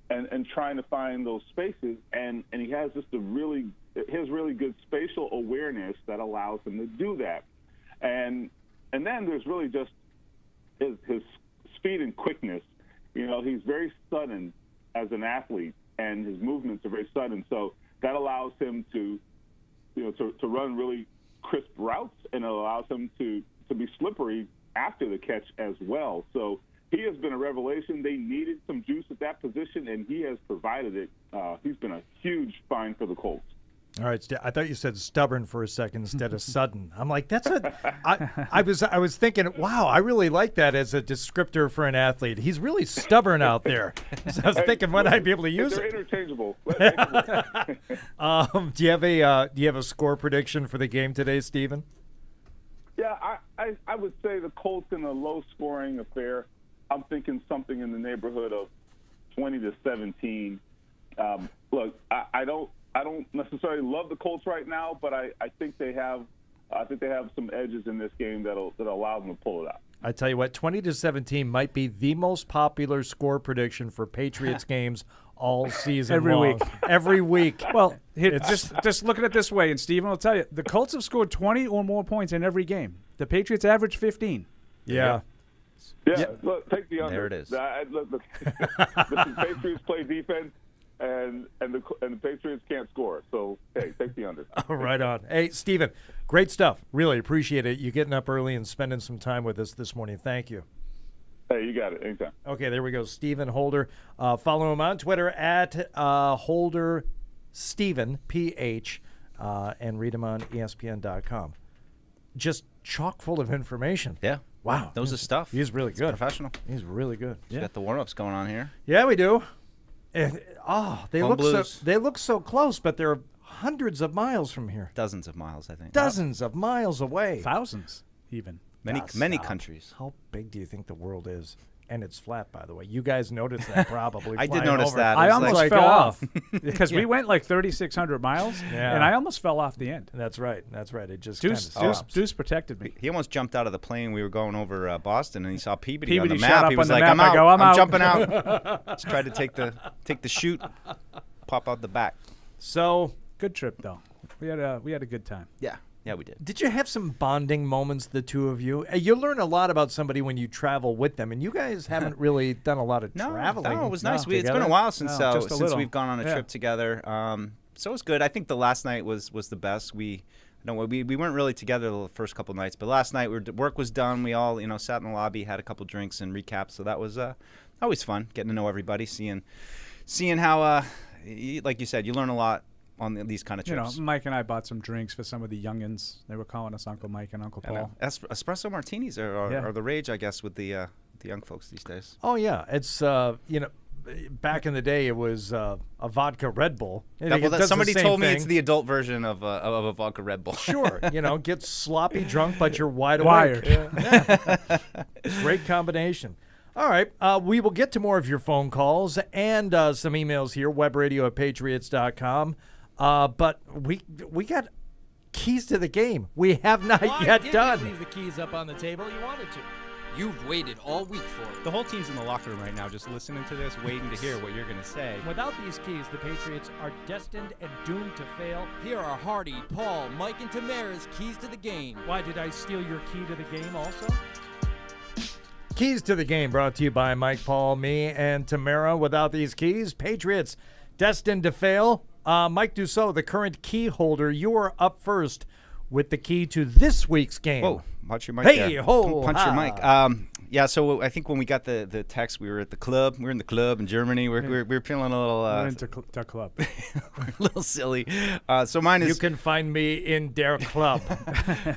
and trying to find those spaces, and he has just really good spatial awareness that allows him to do that. And then there's really just his speed and quickness. He's very sudden as an athlete, and his movements are very sudden. So that allows him to run really crisp routes, and it allows him to be slippery after the catch as well. So he has been a revelation. They needed some juice at that position, and he has provided it. He's been a huge find for the Colts. All right, I thought you said stubborn for a second instead of sudden. I'm like, I was thinking, wow, I really like that as a descriptor for an athlete. He's really stubborn out there. So I was thinking, when I'd be able to use they're it. Interchangeable. Do you have a score prediction for the game today, Stephen? Yeah, I would say the Colts in a low-scoring affair. I'm thinking something in the neighborhood of 20-17. Look, I don't necessarily love the Colts right now, but I think they have some edges in this game that'll allow them to pull it out. I tell you what, 20-17 might be the most popular score prediction for Patriots games all season Every long. week. Every week. Well, just look at it this way, and Steven will tell you, the Colts have scored 20 or more points in every game. The Patriots average 15. Yeah. Yeah, look, take the under. There it is. Look, the Patriots play defense, and the Patriots can't score. So, hey, take the under. Right on. Hey, Stephen, great stuff. Really appreciate it. You getting up early and spending some time with us this morning. Thank you. Hey, you got it. Anytime. Okay, there we go. Stephen Holder. Follow him on Twitter at Holder Stephen, PH, and read him on ESPN.com. Just chock full of information. Yeah. Wow. Knows his stuff. He's really good. Professional. He's really good. He's got the warm-ups going on here. Yeah, we do. They Home look so close, but they're hundreds of miles from here. Dozens of miles, I think. Dozens of miles away. Thousands, even. Many countries. How big do you think the world is? And it's flat, by the way. You guys noticed that probably. I did notice that. I almost fell off because Yeah. we went like 3,600 miles, and I almost fell off the end. That's right. That's right. It just Deuce protected me. He almost jumped out of the plane. We were going over Boston, and he saw Peabody on Peabody the shot map. up He on was the like, map. "I'm I out. go, I'm I'm out." jumping out." Just tried to take the chute, pop out the back. So good trip though. We had a good time. Yeah, we did. Did you have some bonding moments, the two of you? You learn a lot about somebody when you travel with them, and you guys haven't really done a lot of traveling. No, it was nice. It's been together. a while since we've gone on a Yeah. trip together. So it was good. I think the last night was the best. We weren't really together the first couple nights, but last night work was done. We all sat in the lobby, had a couple drinks and recaps. So that was always fun, getting to know everybody, seeing how like you said, you learn a lot on these kind of trips. Mike and I bought some drinks for some of the youngins. They were calling us Uncle Mike and Uncle Paul. Espresso martinis are the rage, I guess, with the young folks these days. Oh yeah, it's back in the day it was a vodka Red Bull. Somebody told me it's the adult version of a vodka Red Bull. Sure, get sloppy drunk, but you're wide Wired. awake. Yeah. Great combination. All right, we will get to more of your phone calls and some emails here, webradio@patriots.com. But we got keys to the game. We have not yet done. Leave the keys up on the table. You wanted to. You've waited all week for it. The whole team's in the locker room right now, just listening to this, waiting to hear what you're going to say. Without these keys, the Patriots are destined and doomed to fail. Here are Hardy, Paul, Mike, and Tamara's keys to the game. Why did I steal your key to the game also? Keys to the game brought to you by Mike, Paul, me, and Tamara. Without these keys, Patriots destined to fail. Mike Dussault, the current key holder, you are up first with the key to this week's game. Whoa, watch your mic Hey, there. ho, Don't punch ha. your mic. Yeah, so I think when we got the text, we were at the club. We were in the club in Germany. We were feeling a little... We're into the club. we're a little silly. So mine is... You can find me in der Club.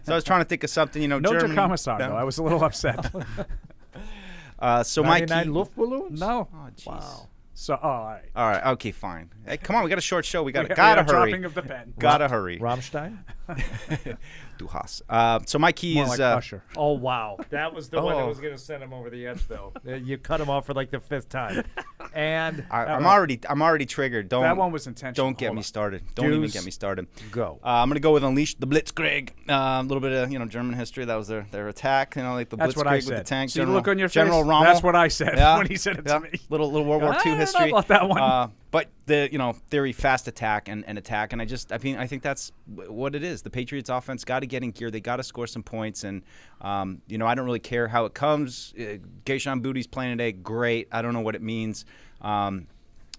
So I was trying to think of something, No Germany. Kommissar, though. I was a little upset. So my key... 99 Luftballons? No. Oh, jeez. Wow. So, all right. All right. Okay, fine. Hey, come on. We got a short show. We gotta We got a hurry. dropping of the pen. Gotta hurry. Rammstein? Du hast. So my key More is... like Usher. Oh, wow. That was the one that Oh. was going to send him over the edge, though. You cut him off for like the fifth time. And I'm already triggered. That one was intentional. Don't get Hold me on. started. Don't even Deuce. get me started. Go. I'm gonna go with Unleash the Blitzkrieg. A little bit of German history. That was their attack. Like the That's Blitzkrieg what I with said. the tank. See the General, look on your face? General Rommel. That's what I said Yeah. when he said it Yeah. to me. Little World War I II don't know history. about that one. But the theory fast attack and attack, and I think that's what it is. The Patriots offense got to get in gear. They got to score some points, and I don't really care how it comes. Keishon Bouttie's playing today, great. I don't know what it means.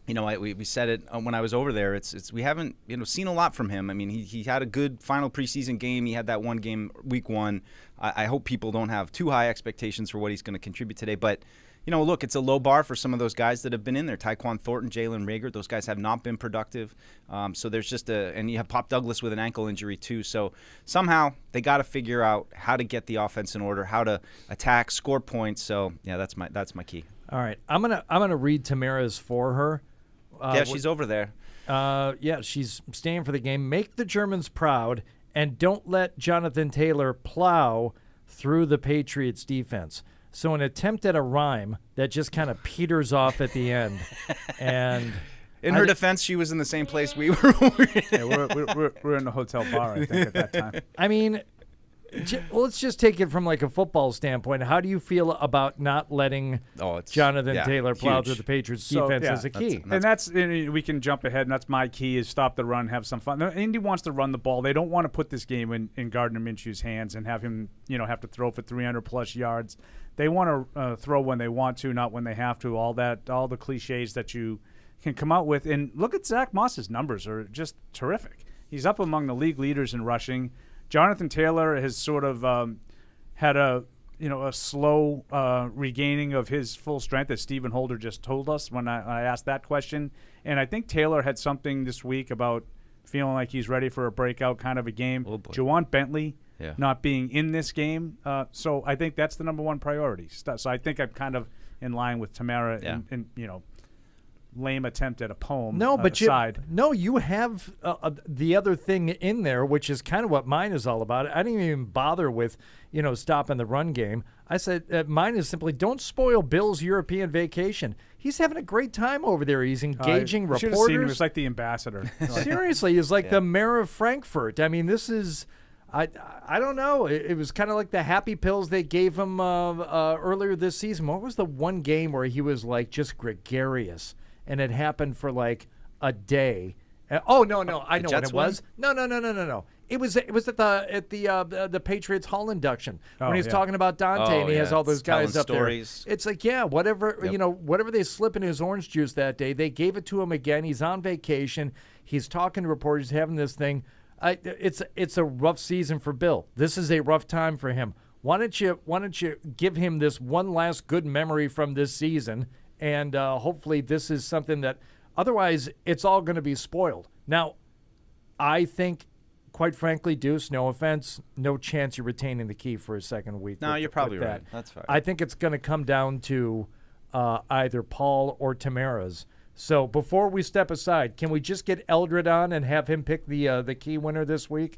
you know, we said it when I was over there. It's we haven't seen a lot from him. I mean, he had a good final preseason game. He had that one game week 1. I hope people don't have too high expectations for what he's going to contribute today. But look, it's a low bar for some of those guys that have been in there. Tyquan Thornton, Jalen Reagor, those guys have not been productive. So there's just and you have Pop Douglas with an ankle injury too. So somehow they got to figure out how to get the offense in order, how to attack, score points. So yeah, that's my key. All right, I'm gonna read Tamara's for her. Yeah, she's over there. Yeah, she's staying for the game. Make the Germans proud, and don't let Jonathan Taylor plow through the Patriots defense. So an attempt at a rhyme that just kind of peters off at the end. And in her defense, she was in the same place we were. Yeah, we're in the hotel bar, I think, at that time. I mean, let's just take it from like a football standpoint. How do you feel about not letting Jonathan Taylor plow through the Patriots defense as a key? And we can jump ahead, and that's my key is stop the run, have some fun. Indy wants to run the ball. They don't want to put this game in Gardner Minshew's hands and have him have to throw for 300-plus yards. They want to throw when they want to, not when they have to. All the cliches that you can come out with. And look at Zach Moss's numbers are just terrific. He's up among the league leaders in rushing. Jonathan Taylor has sort of had a slow regaining of his full strength, as Stephen Holder just told us when I asked that question. And I think Taylor had something this week about feeling like he's ready for a breakout kind of a game. Juwan Bentley not being in this game. So I think that's the number one priority. So I think I'm kind of in line with Tamara and lame attempt at a poem. No, but aside. you have the other thing in there, which is kind of what mine is all about. I didn't even bother with stopping the run game. I said mine is simply don't spoil Bill's European vacation. He's having a great time over there. He's engaging reporters. Should have seen him. He was like the ambassador. Seriously, he's like the mayor of Frankfurt. I mean, this is. I don't know. It was kind of like the happy pills they gave him earlier this season. What was the one game where he was like just gregarious? And it happened for like a day. No, I know what it was. No. It was at the Patriots Hall induction when he's talking about Dante and he has all those guys up stories. There. It's like whatever whatever they slip in his orange juice that day, they gave it to him again. He's on vacation. He's talking to reporters, having this thing. It's a rough season for Bill. This is a rough time for him. Why don't you give him this one last good memory from this season? And hopefully this is something that otherwise it's all going to be spoiled. Now, I think, quite frankly, Deuce, no offense, no chance you're retaining the key for a second week. No, you're probably right. That's fine. I think it's going to come down to either Paul or Tamara's. So before we step aside, can we just get Eldred on and have him pick the key winner this week?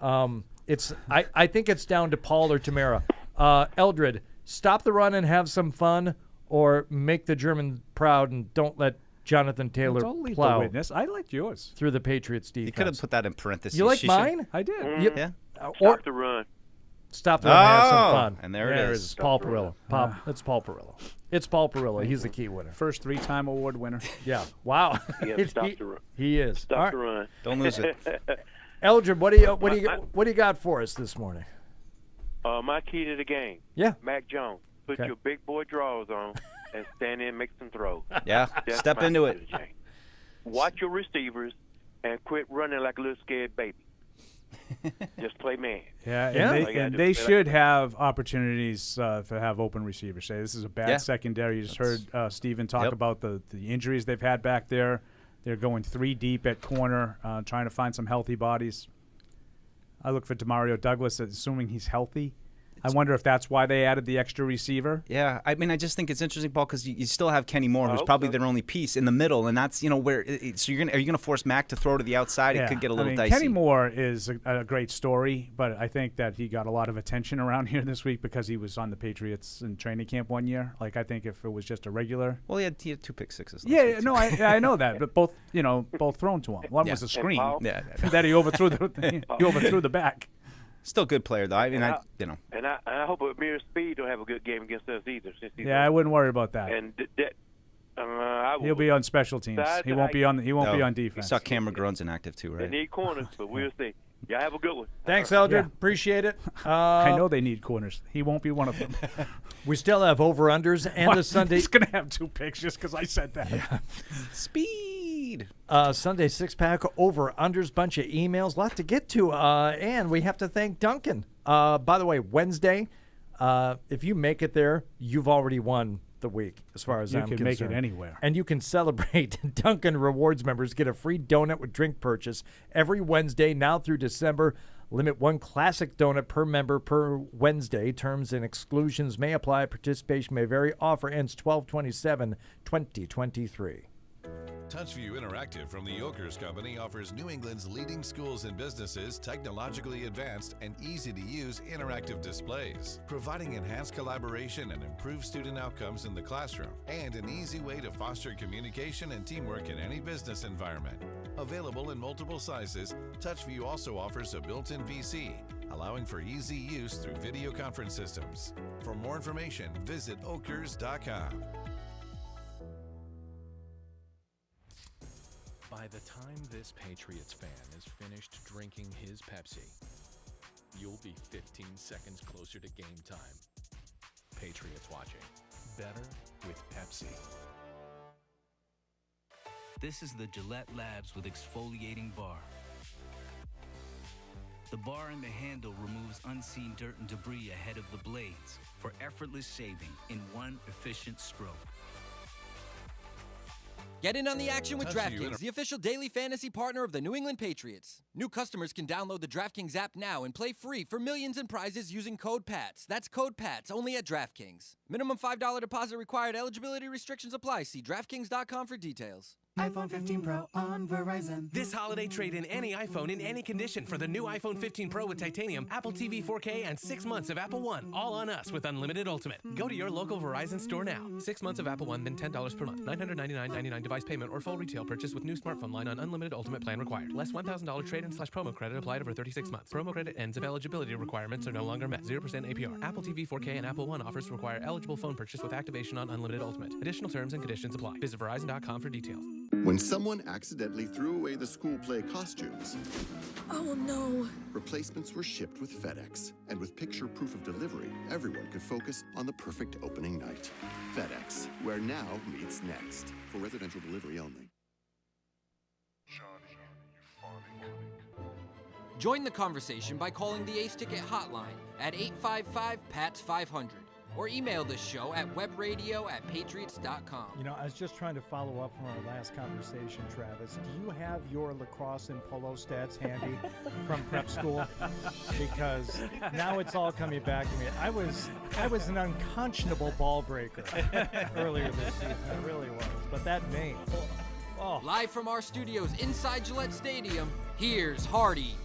I think it's down to Paul or Tamara. Eldred, stop the run and have some fun, or make the German proud and don't let Jonathan Taylor plow. Witness. I liked yours through the Patriots defense. You could have put that in parentheses. You like mine? I did. Mm-hmm. Yeah. Stop the run. Stop the run and have some fun. And there it is. It's Paul Perillo. It's Paul Perillo. It's Paul Perillo. He's the key winner. First 3-time award winner. Yeah. Wow. Stop the run. He is. Stop the run. Don't lose it. Eldred, what do you got for us this morning? My key to the game. Yeah. Mac Jones. Put your big boy drawers on and stand in and make some throws. Yeah. Step into it. Watch your receivers and quit running like a little scared baby. Just play man. Yeah, and they should have opportunities to have open receivers. Say this is a bad secondary. You just heard Steven talk about the injuries they've had back there. They're going 3 deep at corner, trying to find some healthy bodies. I look for Demario Douglas, assuming he's healthy. I wonder if that's why they added the extra receiver. Yeah, I mean, I just think it's interesting, Paul, because you still have Kenny Moore, who's probably their only piece in the middle, and that's where. So are you gonna force Mac to throw to the outside? It could get a little dicey. Kenny Moore is a great story, but I think that he got a lot of attention around here this week because he was on the Patriots in training camp one year. Like I think if it was just a regular. Well, he had 2 pick sixes. Yeah, no, I know that, but both thrown to him. One was a screen that he overthrew the back. Still a good player, though. I mean, And I hope Amir Speed don't have a good game against us either. I wouldn't worry about that. And he'll be on special teams. He won't be on defense. You saw Cameron Grone's inactive too, right? They need corners, but we'll see. Yeah, have a good one. Thanks, Eldred. Yeah. Appreciate it. I know they need corners. He won't be one of them. We still have over-unders and the Sunday. He's going to have 2 picks just because I said that. Yeah. Speed. Sunday six-pack over-unders, bunch of emails, lot to get to, and we have to thank Dunkin. By the way, Wednesday, if you make it there, you've already won the week, as far as I'm concerned. You can make it anywhere. And you can celebrate. Dunkin' Rewards members get a free donut with drink purchase every Wednesday now through December. Limit 1 classic donut per member per Wednesday. Terms and exclusions may apply. Participation may vary. Offer ends 12/27/2023. TouchView Interactive from the Yokers Company offers New England's leading schools and businesses technologically advanced and easy-to-use interactive displays, providing enhanced collaboration and improved student outcomes in the classroom, and an easy way to foster communication and teamwork in any business environment. Available in multiple sizes, TouchView also offers a built-in PC, allowing for easy use through video conference systems. For more information, visit okers.com. By the time this Patriots fan is finished drinking his Pepsi, you'll be 15 seconds closer to game time. Patriots watching. Better with Pepsi. This is the Gillette Labs with exfoliating bar. The bar and the handle removes unseen dirt and debris ahead of the blades for effortless shaving in one efficient stroke. Get in on the action with Touch you DraftKings, the official daily fantasy partner of the New England Patriots. New customers can download the DraftKings app now and play free for millions in prizes using code PATS. That's code PATS only at DraftKings. Minimum $5 deposit required. Eligibility restrictions apply. See DraftKings.com for details. iPhone 15 Pro on Verizon. This holiday, trade in any iPhone in any condition for the new iPhone 15 Pro with titanium, Apple TV 4K, and 6 months of Apple One. All on us with Unlimited Ultimate. Go to your local Verizon store now. 6 months of Apple One, then $10 per month. $999.99 device payment or full retail purchase with new smartphone line on Unlimited Ultimate plan required. Less $1,000 trade-in/promo credit applied over 36 months. Promo credit ends if eligibility requirements are no longer met. 0% APR. Apple TV 4K and Apple One offers require eligible phone purchase with activation on Unlimited Ultimate. Additional terms and conditions apply. Visit Verizon.com for details. When someone accidentally threw away the school play costumes, oh no, replacements were shipped with FedEx. And with picture proof of delivery, everyone could focus on the perfect opening night. FedEx, where now meets next. For residential delivery only. Join the conversation by calling the Ace Ticket hotline at 855-PATS-500 or email the show at webradio@patriots.com. You know, I was just trying to follow up from our last conversation, Travis. Do you have your lacrosse and polo stats handy from prep school? Because now it's all coming back to me. I was an unconscionable ball breaker earlier this season. I really was. But that name. Oh. Live from our studios inside Gillette Stadium, here's Hardy.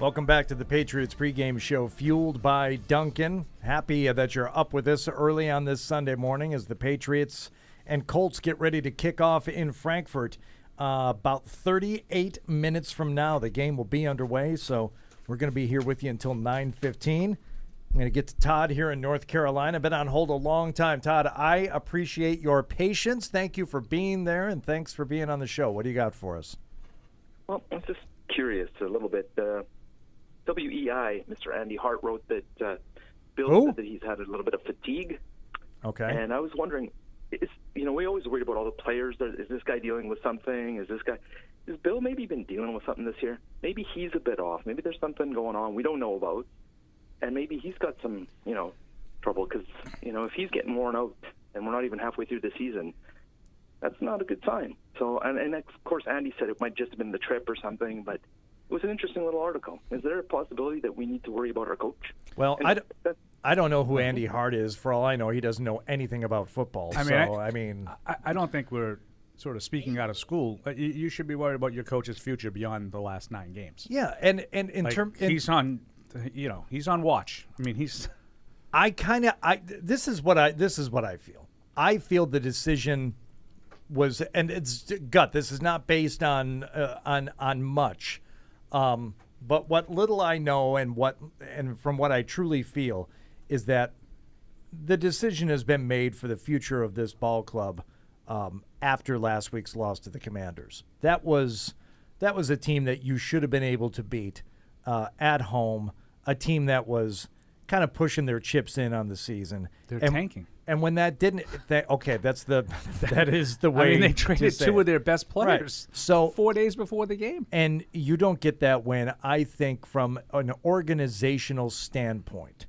Welcome back to the Patriots Pregame Show, fueled by Dunkin. Happy that you're up with us early on this Sunday morning as the Patriots and Colts get ready to kick off in Frankfurt. About 38 minutes from now, the game will be underway, so we're going to be here with you until 9:15. I'm going to get to Todd here in North Carolina. Been on hold a long time. Todd, I appreciate your patience. Thank you for being there, and thanks for being on the show. What do you got for us? Well, I was just curious a little bit. WEI, Mr. Andy Hart wrote that Bill said that he's had a little bit of fatigue. Okay. And I was wondering, we always worried about all the players. Is this guy dealing with something? Has Bill maybe been dealing with something this year? Maybe he's a bit off. Maybe there's something going on we don't know about. And maybe he's got some, trouble because, if he's getting worn out and we're not even halfway through the season, that's not a good sign. So, and of course, Andy said it might just have been the trip or something, but it was an interesting little article. Is there a possibility that we need to worry about our coach? Well, I don't know who Andy Hart is. For all I know, he doesn't know anything about football. I don't think we're sort of speaking out of school. You should be worried about your coach's future beyond the last 9 games. Yeah, and in terms, he's on, he's on watch. I mean, he's. This is what I feel. I feel the decision was, and it's gut. This is not based on much. But what little I know and from what I truly feel is that the decision has been made for the future of this ball club after last week's loss to the Commanders. That was a team that you should have been able to beat at home, a team that was kind of pushing their chips in on the season. They're tanking. And when that didn't, that is the way. I mean, they traded two of their best players. Right. So 4 days before the game. And you don't get that when, I think, from an organizational standpoint,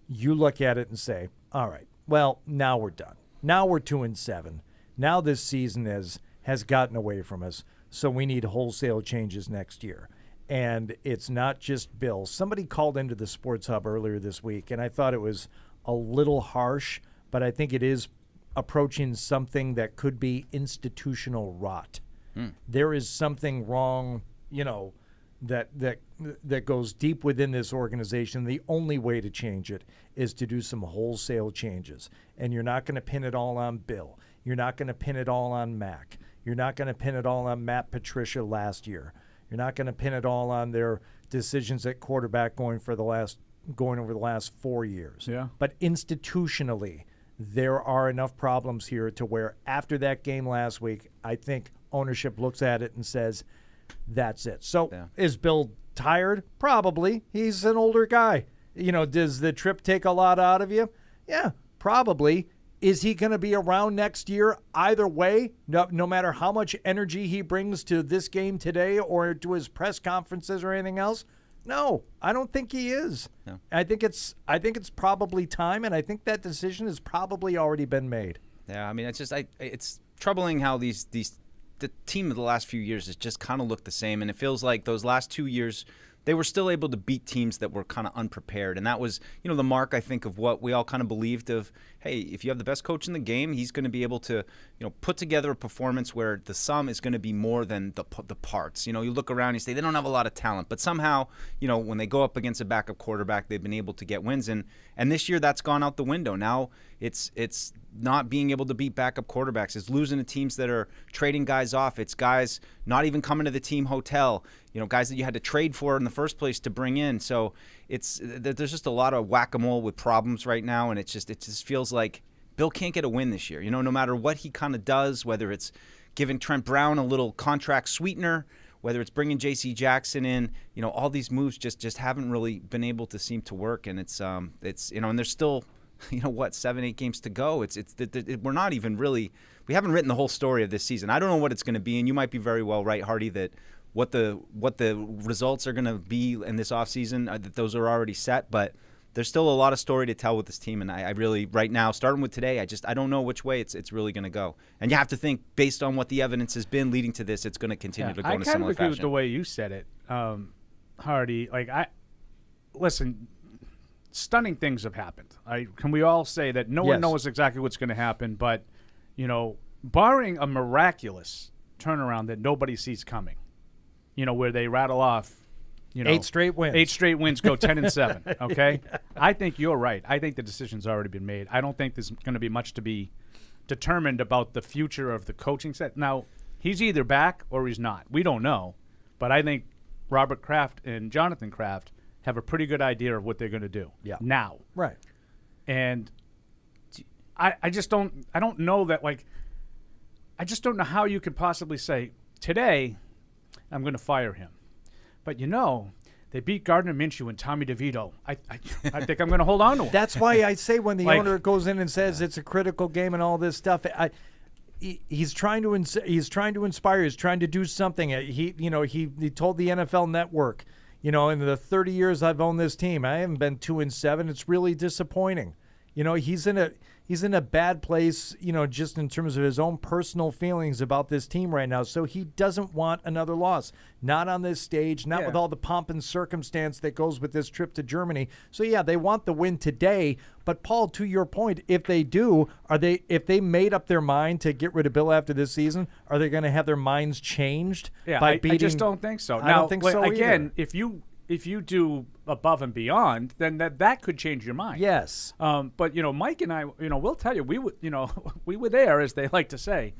you look at it and say, all right, well, now we're done. Now we're 2-7. Now this season has gotten away from us, so we need wholesale changes next year. And it's not just Bill. Somebody called into the Sports Hub earlier this week, and I thought it was a little harsh, but I think it is approaching something that could be institutional rot. There is something wrong, that goes deep within this organization. The only way to change it is to do some wholesale changes. And you're not going to pin it all on Bill. You're not going to pin it all on Mac. You're not going to pin it all on Matt Patricia last year. You're not going to pin it all on their decisions at quarterback going over the last 4 years. Yeah. But institutionally, there are enough problems here to where after that game last week, I think ownership looks at it and says, that's it. So is Bill tired? Probably. He's an older guy. Does the trip take a lot out of you? Yeah, probably. Is he going to be around next year either way, no matter how much energy he brings to this game today or to his press conferences or anything else? No, I don't think he is. No. I think it's probably time, and I think that decision has probably already been made. Yeah, I mean, it's troubling how the team of the last few years has just kind of looked the same, and it feels like those last 2 years they were still able to beat teams that were kind of unprepared. And that was, the mark, I think, of what we all kind of believed of, hey, if you have the best coach in the game, he's going to be able to, put together a performance where the sum is going to be more than the parts. You look around and you say they don't have a lot of talent, but somehow, when they go up against a backup quarterback, they've been able to get wins. And this year that's gone out the window. Now it's not being able to beat backup quarterbacks. It's losing to teams that are trading guys off. It's guys not even coming to the team hotel, guys that you had to trade for in the first place to bring in. So there's just a lot of whack-a-mole with problems right now, and it just feels like Bill can't get a win this year. No matter what he kind of does, whether it's giving Trent Brown a little contract sweetener, whether it's bringing J.C. Jackson in, all these moves just haven't really been able to seem to work, and it's and there's still 7-8 games to go. We're not even really, we haven't written the whole story of this season. I don't know what it's going to be, and you might be very well right, Hardy, that what the results are going to be in this offseason, that those are already set, but there's still a lot of story to tell with this team, and I really, right now, starting with today, I don't know which way it's really going to go. And you have to think, based on what the evidence has been leading to this, it's going to continue to go in a similar fashion. I kind of agree with the way you said it, Hardy. Listen, stunning things have happened. Can we all say that no one knows exactly what's going to happen, but, barring a miraculous turnaround that nobody sees coming, where they rattle off, 8 straight wins. 8 straight wins, go 10-7. Okay, I think you're right. I think the decision's already been made. I don't think there's going to be much to be determined about the future of the coaching set. Now, he's either back or he's not. We don't know, but I think Robert Kraft and Jonathan Kraft have a pretty good idea of what they're going to do. Yeah. Now. Right. And I just don't know that, I just don't know how you could possibly say, today I'm going to fire him. But they beat Gardner Minshew and Tommy DeVito. I think I'm going to hold on to him. That's why I say when the owner goes in and says it's a critical game and all this stuff, he's trying to inspire. He's trying to do something. He told the NFL Network, in the 30 years I've owned this team, I haven't been 2-7. It's really disappointing. He's in a bad place, just in terms of his own personal feelings about this team right now. So he doesn't want another loss. Not on this stage, not with all the pomp and circumstance that goes with this trip to Germany. So they want the win today. But Paul, to your point, if they do, if they made up their mind to get rid of Bill after this season, are they going to have their minds changed by beating? I just don't think so. I don't think so again, either. If you do above and beyond, then that could change your mind. Yes. But Mike and I, we'll tell you, we were there, as they like to say.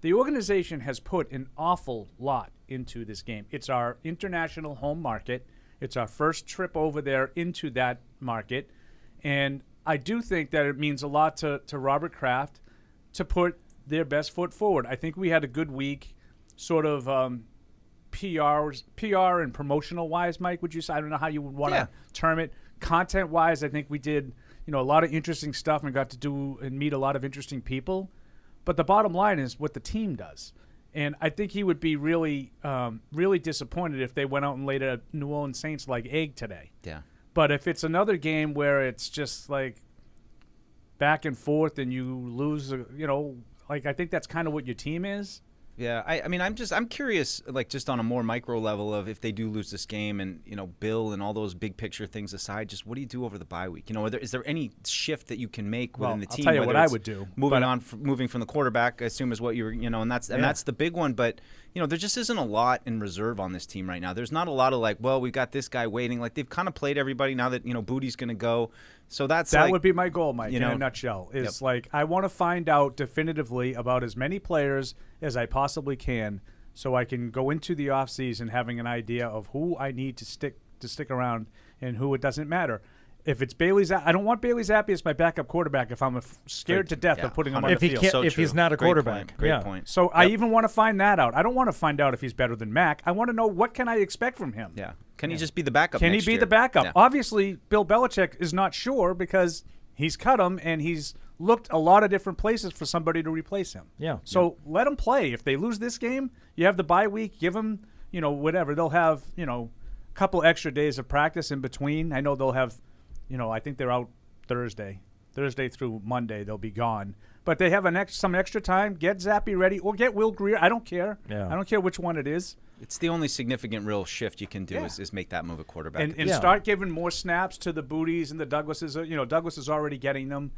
The organization has put an awful lot into this game. It's our international home market. It's our first trip over there into that market, and I do think that it means a lot to Robert Kraft to put their best foot forward. I think we had a good week, sort of PR and promotional wise, Mike, would you say? I don't know how you would want to term it. Content wise, I think we did, a lot of interesting stuff and got to do and meet a lot of interesting people. But the bottom line is what the team does. And I think he would be really, really disappointed if they went out and laid a New Orleans Saints like egg today. Yeah. But if it's another game where it's just like back and forth and you lose, I think that's kind of what your team is. Yeah, I mean, I'm curious, like, just on a more micro level of if they do lose this game and, Bill and all those big picture things aside, just what do you do over the bye week? Is there any shift that you can make within the team? I'll tell you what I would do. Moving from the quarterback, I assume is what you were, and that's the big one. But, there just isn't a lot in reserve on this team right now. There's not a lot of like, well, we've got this guy waiting. Like, they've kind of played everybody now that, Booty's going to go. So that would be my goal, Mike, in a nutshell. Is like I want to find out definitively about as many players as I possibly can so I can go into the offseason having an idea of who I need to stick around and who it doesn't matter. If it's Bailey Zappi, I don't want Bailey Zappi as my backup quarterback if I'm scared to death of putting him on the field. If he's not a quarterback. Great point. So I even want to find that out. I don't want to find out if he's better than Mac. I want to know what can I expect from him. Yeah. Can he just be the backup Can he next be year? the backup? Yeah. Obviously, Bill Belichick is not sure because he's cut him and he's looked a lot of different places for somebody to replace him. Yeah. So let him play. If they lose this game, you have the bye week. Give them, whatever. They'll have, a couple extra days of practice in between. I know they'll have, I think they're out Thursday through Monday. They'll be gone. But they have some extra time. Get Zappi ready or get Will Greer. I don't care. Yeah. I don't care which one it is. It's the only significant real shift you can do is make that move at quarterback. And start giving more snaps to the Booties and the Douglases. Douglas is already getting them.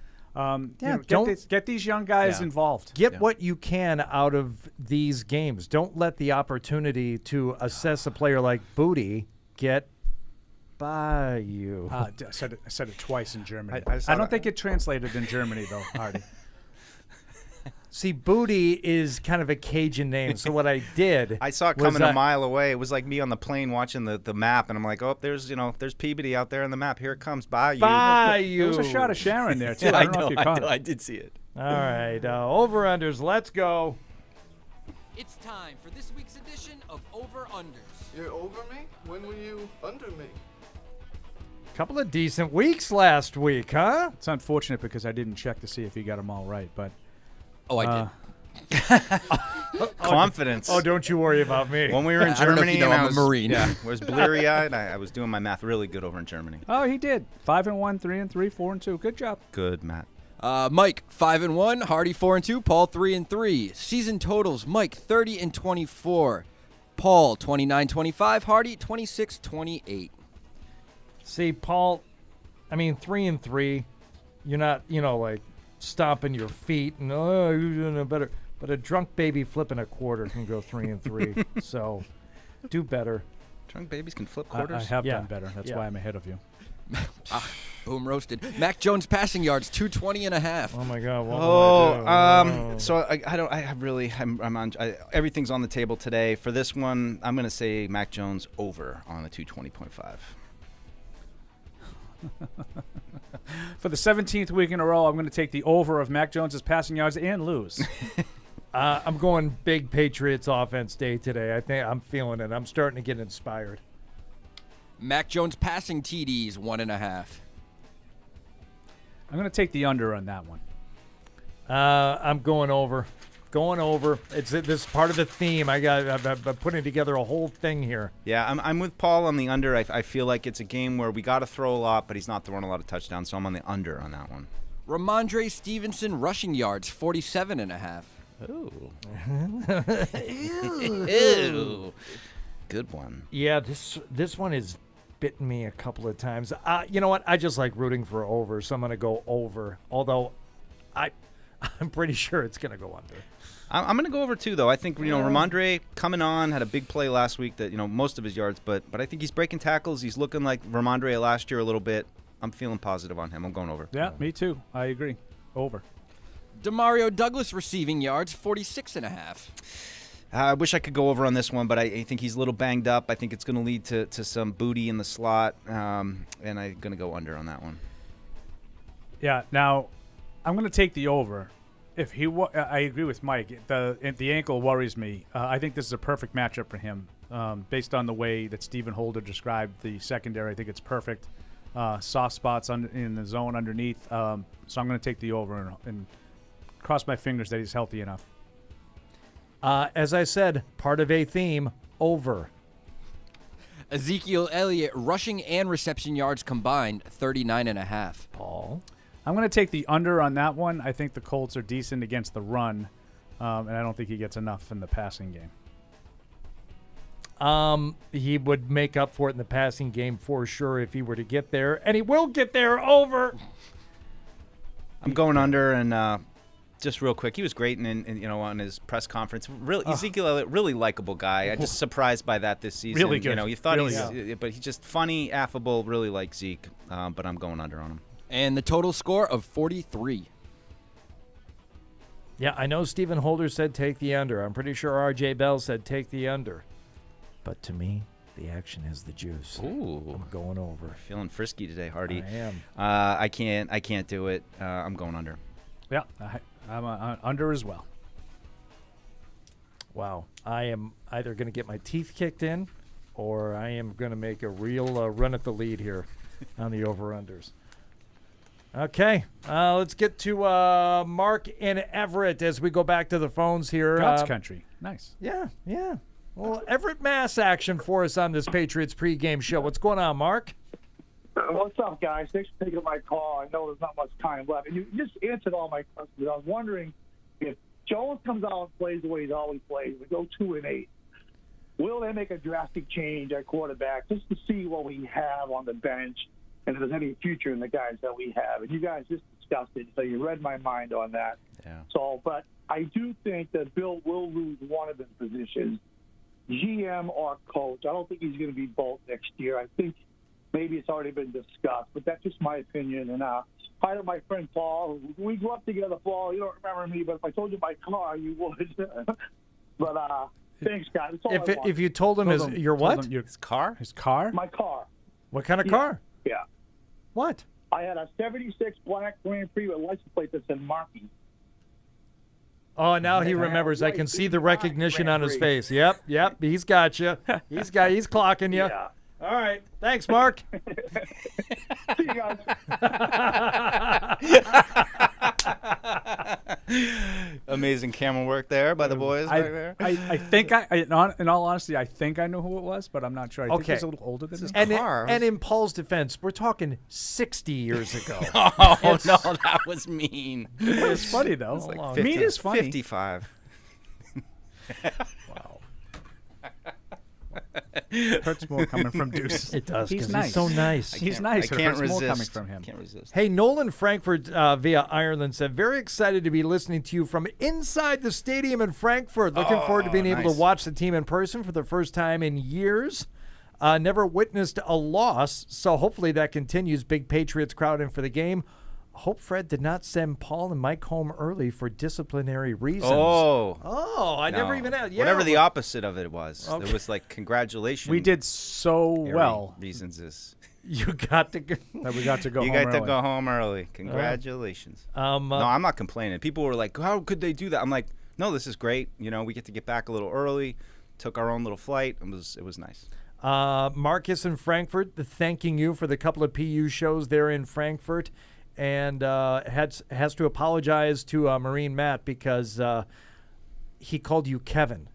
Get these young guys involved. Get what you can out of these games. Don't let the opportunity to assess a player like Booty get by you. I said it twice in Germany. I don't think it translated in Germany, though, Hardy. See, Booty is kind of a Cajun name, so what I did I saw it coming a mile away. It was like me on the plane watching the map, and I'm like, oh, there's Peabody out there on the map. Here it comes. By you. By you. There was a shot of Sharon there, too. Yeah, I don't know if you caught it. I did see it. All right, over-unders, let's go. It's time for this week's edition of Over-Unders. You're over me? When were you under me? Couple of decent weeks last week, huh? It's unfortunate because I didn't check to see if you got them all right, but... Oh, I did. Confidence. Oh, don't you worry about me. When we were in Germany, I'm a Marine. Yeah, was bleary-eyed. I was doing my math really good over in Germany. Oh, he did. 5-1, 3-3, 4-2. Good job. Good, Matt. Mike 5-1, Hardy 4-2, Paul 3-3. Season totals: Mike 30-24, Paul 29-25, Hardy 26-28. See, Paul, 3-3. You're not, like stomping your feet and you're doing better. But a drunk baby flipping a quarter can go 3-3. So, do better. Drunk babies can flip quarters. I have done better. That's why I'm ahead of you. Boom roasted. Mac Jones passing yards 220.5. Oh my God! What will I do? So I'm on. Everything's on the table today. For this one, I'm going to say Mac Jones over on the 220.5. For the 17th week in a row, I'm going to take the over of Mac Jones's passing yards and lose. I'm going big Patriots offense day today. I think I'm feeling it. I'm starting to get inspired. Mac Jones passing TDs 1.5. I'm going to take the under on that one. I'm going over. This is part of the theme. I'm putting together a whole thing here. Yeah, I'm with Paul on the under. I feel like it's a game where we got to throw a lot, but he's not throwing a lot of touchdowns, so I'm on the under on that one. Ramondre Stevenson rushing yards 47.5. Ooh. Ew. Good one. Yeah, this one has bitten me a couple of times. You know what? I just like rooting for over, so I'm going to go over. Although I'm pretty sure it's going to go under. I'm going to go over too, though. I think Ramondre coming on had a big play last week that most of his yards, but I think he's breaking tackles. He's looking like Ramondre last year a little bit. I'm feeling positive on him. I'm going over. Yeah, me too. I agree. Over. Demario Douglas receiving yards 46.5. I wish I could go over on this one, but I think he's a little banged up. I think it's going to lead to some booty in the slot, and I'm going to go under on that one. Yeah. Now, I'm going to take the over. I agree with Mike. The ankle worries me. I think this is a perfect matchup for him. Based on the way that Stephen Holder described the secondary, I think it's perfect. Soft spots in the zone underneath. So I'm going to take the over and cross my fingers that he's healthy enough. As I said, part of a theme, over. Ezekiel Elliott, rushing and reception yards combined, 39.5. Paul? I'm going to take the under on that one. I think the Colts are decent against the run, and I don't think he gets enough in the passing game. He would make up for it in the passing game for sure if he were to get there, and he will get there. Over. I'm going under, and just real quick, he was great in on his press conference. Really, Ezekiel Elliott, really likable guy. I'm just surprised by that this season. Really good. You thought really but he's just funny, affable, really like Zeke. But I'm going under on him. And the total score of 43. Yeah, I know Stephen Holder said take the under. I'm pretty sure R.J. Bell said take the under. But to me, the action is the juice. Ooh, I'm going over. Feeling frisky today, Hardy. I am. I can't do it. I'm going under. Yeah, I'm under as well. Wow. I am either going to get my teeth kicked in or I am going to make a real run at the lead here on the over-unders. Okay. Let's get to Mark in Everett as we go back to the phones here. God's country. Nice. Yeah. Well, Everett, Mass action for us on this Patriots pregame show. What's going on, Mark? What's up, guys? Thanks for taking my call. I know there's not much time left. And you just answered all my questions. I was wondering if Jones comes out and plays the way he's always played, we go 2-8. Will they make a drastic change at quarterback just to see what we have on the bench and if there's any future in the guys that we have? And you guys just discussed it, so you read my mind on that. Yeah. So, but I do think that Bill will lose one of his positions, GM or coach. I don't think he's going to be both next year. I think maybe it's already been discussed, but that's just my opinion. And hi to my friend Paul. We grew up together, Paul. You don't remember me, but if I told you my car, you would. But thanks, guys. That's all I want. If you told him your what? His car? His car? My car. What kind of car? Yeah. What? I had a 76 black Grand Prix with a license plate that said Markey. Oh, now he remembers. I can see the recognition on his face. Yep. He's got you. He's clocking you. Yeah. All right. Thanks, Mark. See you guys. Amazing camera work there by the boys right there. I think in all honesty, I think I know who it was, but I'm not sure. I think he's a little older than me. And in Paul's defense, we're talking 60 years ago. Oh, no, that was mean. It's funny, though. It's like mean is funny. 55. Wow. Hurts more coming from Deuce. It does. He's nice. He's so nice. He's nice. I can't hurts resist. more coming from him. Can't resist. Hey, Nolan Frankfurt via Ireland said, very excited to be listening to you from inside the stadium in Frankfurt. Looking forward to being able to watch the team in person for the first time in years. Never witnessed a loss, so hopefully that continues. Big Patriots crowd in for the game. Hope Fred did not send Paul and Mike home early for disciplinary reasons. I never even had. Yeah, whatever the opposite of it was. Okay. There was like congratulations. We did so well. Reasons is you got to go. That we got to go. You home got to early. go home early. Congratulations. No, I'm not complaining. People were like, "How could they do that?" I'm like, "No, this is great. You know, we get to get back a little early. Took our own little flight. It was nice." Marcus in Frankfurt, thanking you for the couple of PU shows there in Frankfurt. And has to apologize to Marine Matt because he called you Kevin.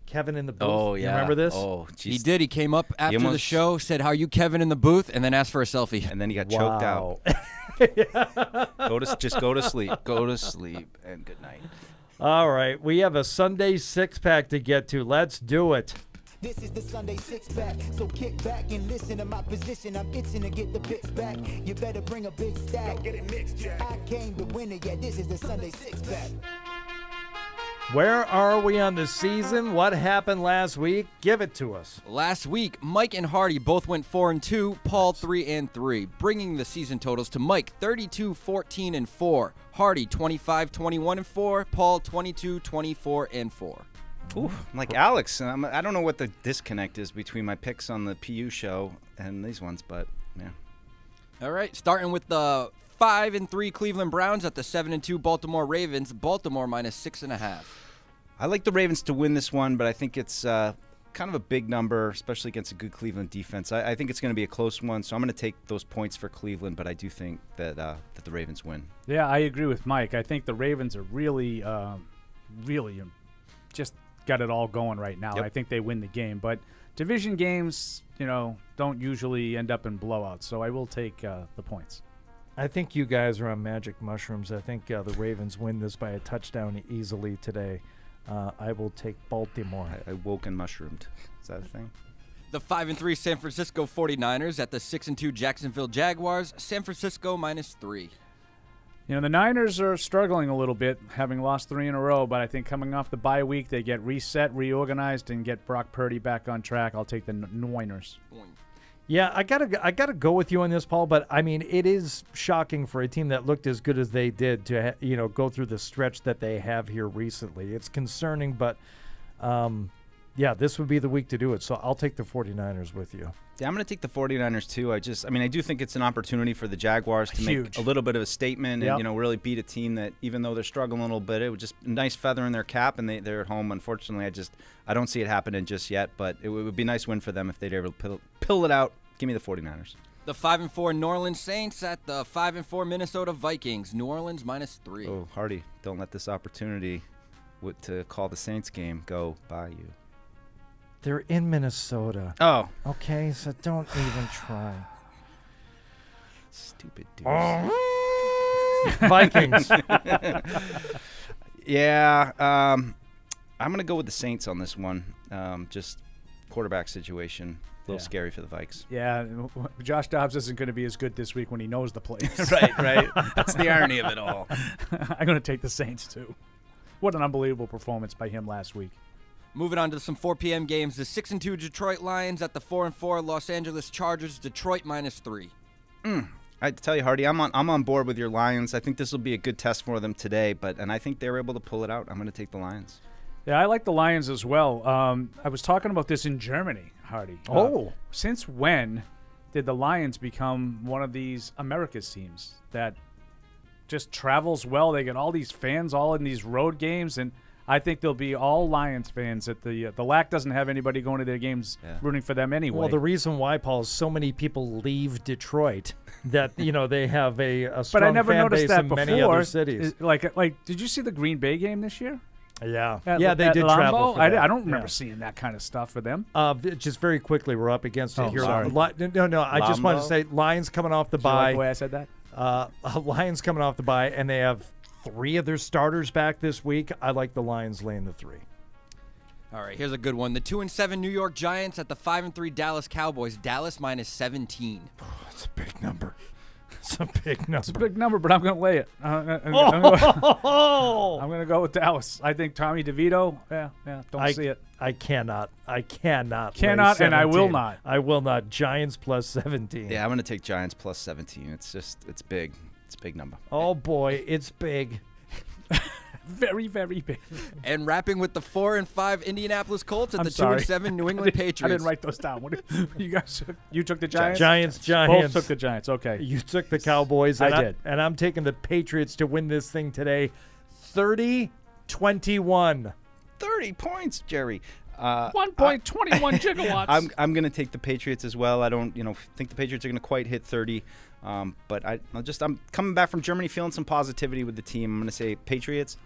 Kevin in the booth. Oh, yeah. You remember this? Oh, geez. He did. He came up after the show, said, "How are you, Kevin, in the booth?" and then asked for a selfie. And then he got choked out. Just go to sleep. Go to sleep, and good night. All right. We have a Sunday six-pack to get to. Let's do it. This is the Sunday six-pack, so kick back and listen to my position. I'm itching to get the picks back. You better bring a big stack. Don't get it mixed, Jack. I came to win it, yeah, this is the Sunday six-pack. Where are we on the season? What happened last week? Give it to us. Last week, Mike and Hardy both went 4-2, Paul 3-3, bringing the season totals to Mike 32-14-4, Hardy 25-21-4, Paul 22-24-4. Ooh, I'm like Alex. I don't know what the disconnect is between my picks on the PU show and these ones, but yeah. All right, starting with the 5-3 Cleveland Browns at the 7-2 Baltimore Ravens. Baltimore -6.5. I like the Ravens to win this one, but I think it's kind of a big number, especially against a good Cleveland defense. I think it's going to be a close one, so I'm going to take those points for Cleveland, but I do think that the Ravens win. Yeah, I agree with Mike. I think the Ravens are really just got it all going right now. Yep. I think they win the game, but division games, don't usually end up in blowouts, so I will take the points. I think you guys are on magic mushrooms. I think the Ravens win this by a touchdown easily today. I will take Baltimore. I woke and mushroomed. Is that a thing? The 5-3 San Francisco 49ers at the 6-2 Jacksonville Jaguars. San Francisco -3. The Niners are struggling a little bit, having lost 3 in a row, but I think coming off the bye week, they get reset, reorganized, and get Brock Purdy back on track. I'll take the Niners. Yeah, I gotta go with you on this, Paul. But I mean, it is shocking for a team that looked as good as they did to go through the stretch that they have here recently. It's concerning, but yeah, this would be the week to do it. So I'll take the 49ers with you. Yeah, I'm going to take the 49ers too. I do think it's an opportunity for the Jaguars to make a little bit of a statement and really beat a team that, even though they're struggling a little bit, it was just a nice feather in their cap, and they're at home. Unfortunately, I don't see it happening just yet, but it would be a nice win for them if they'd able to pull it out. Give me the 49ers. The 5-4 New Orleans Saints at the 5-4 Minnesota Vikings. New Orleans -3. Oh, Hardy, don't let this opportunity to call the Saints game go by you. They're in Minnesota. Oh. Okay, so don't even try. Stupid dude. Vikings. Yeah, I'm going to go with the Saints on this one. Just quarterback situation. A little scary for the Vikes. Yeah, Josh Dobbs isn't going to be as good this week when he knows the plays. Right. That's the irony of it all. I'm going to take the Saints, too. What an unbelievable performance by him last week. Moving on to some 4 p.m. games. The 6-2 Detroit Lions at the 4-4 Los Angeles Chargers. Detroit -3. I tell you, Hardy, I'm on board with your Lions. I think this will be a good test for them today, and I think they were able to pull it out. I'm going to take the Lions. Yeah, I like the Lions as well. I was talking about this in Germany, Hardy. Since when did the Lions become one of these America's teams that just travels well? They get all these fans all in these road games, and I think they'll be all Lions fans. At the LAC doesn't have anybody going to their games rooting for them anyway. Well, the reason why, Paul, is so many people leave Detroit that they have a strong but I never fan noticed base that in before. many other cities. Like, did you see the Green Bay game this year? Yeah, They did Lambeau? travel for that. I don't remember seeing that kind of stuff for them. Just very quickly, we're up against it here. Sorry. No, I just wanted to say Lions coming off the Did you bye. like the way I said that? Lions coming off the bye, and they have 3 of their starters back this week. I like the Lions laying the 3. All right, here's a good one. The 2-7 New York Giants at the 5-3 Dallas Cowboys. Dallas -17. That's a big number. It's a big number. It's a big number, but I'm going to lay it. I'm going to go with Dallas. I think Tommy DeVito, don't see it. I cannot. Cannot, and I will not. I will not. Giants +17. Yeah, I'm going to take Giants +17. It's big. It's a big number. Oh, boy, it's big. Very, very big. And wrapping with the 4-5 Indianapolis Colts at the 2-7 New England Patriots. I didn't write those down. You guys, you took the Giants? Giants. Both took the Giants. Okay. You took the Cowboys. I did. And I'm taking the Patriots to win this thing today. 30-21. 30 points, Jerry. 1.21 gigawatts. I'm going to take the Patriots as well. I don't, think the Patriots are going to quite hit 30. But I'm coming back from Germany feeling some positivity with the team. I'm going to say Patriots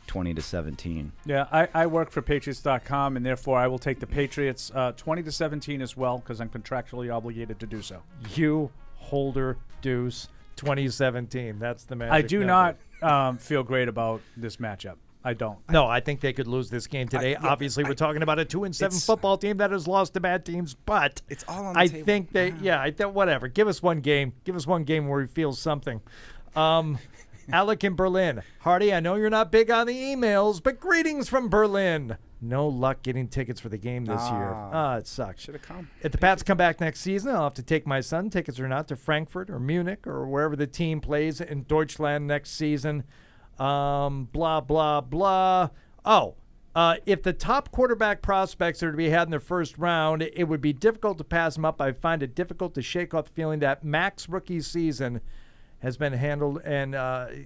20-17. Yeah, I work for Patriots.com, and therefore I will take the Patriots 20-17 as well because I'm contractually obligated to do so. You holder deuce 2017. That's the magic I do number. not feel great about this matchup. I don't. No, I think they could lose this game today. Obviously, we're talking about a 2-7 football team that has lost to bad teams, but it's all on the I table. think they, whatever. Give us one game. Give us one game where we feel something. Alec in Berlin. Hardy, I know you're not big on the emails, but greetings from Berlin. No luck getting tickets for the game this year. It sucks. Should have come. If the Pats come back next season, I'll have to take my son, tickets or not, to Frankfurt or Munich or wherever the team plays in Deutschland next season. Blah, blah, blah. If the top quarterback prospects are to be had in the first round, it would be difficult to pass them up. I find it difficult to shake off the feeling that Mac's rookie season has been handled, and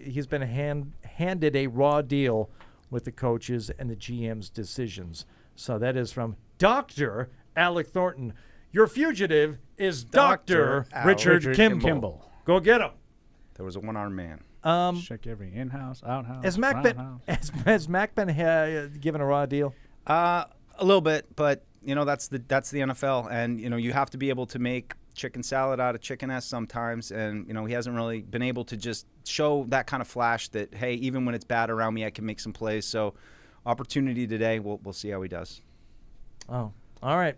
he's been handed a raw deal with the coaches and the GM's decisions. So that is from Dr. Alec Thornton. Your fugitive is Dr. Richard Kimball. Go get him. There was a one-armed man. Check every in-house, out-house, Has Mac been given a raw deal? A little bit, but that's the NFL, and you have to be able to make chicken salad out of chicken S sometimes, and he hasn't really been able to just show that kind of flash that, hey, even when it's bad around me, I can make some plays. So opportunity today. We'll see how he does. Oh, all right.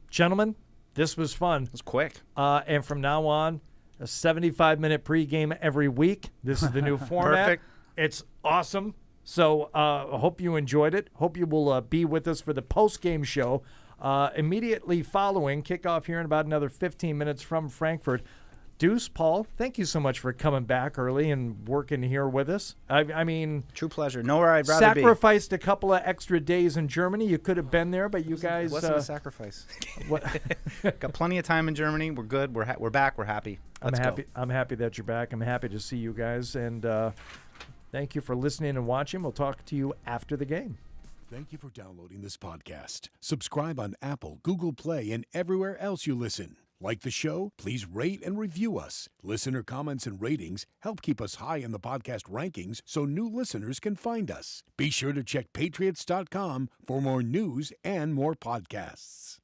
Gentlemen, this was fun. It was quick. And from now on, a 75-minute pregame every week. This is the new format. Perfect. It's awesome. So I hope you enjoyed it. Hope you will be with us for the postgame show immediately following kickoff here in about another 15 minutes from Frankfurt. Deuce, Paul, thank you so much for coming back early and working here with us. I mean, true pleasure. Nowhere I'd rather be. Sacrificed a couple of extra days in Germany. You could have been there, but you guys. It wasn't a sacrifice. Got plenty of time in Germany. We're good. We're back. We're happy. Let's go. I'm happy that you're back. I'm happy to see you guys, and thank you for listening and watching. We'll talk to you after the game. Thank you for downloading this podcast. Subscribe on Apple, Google Play, and everywhere else you listen. Like the show? Please rate and review us. Listener comments and ratings help keep us high in the podcast rankings so new listeners can find us. Be sure to check Patriots.com for more news and more podcasts.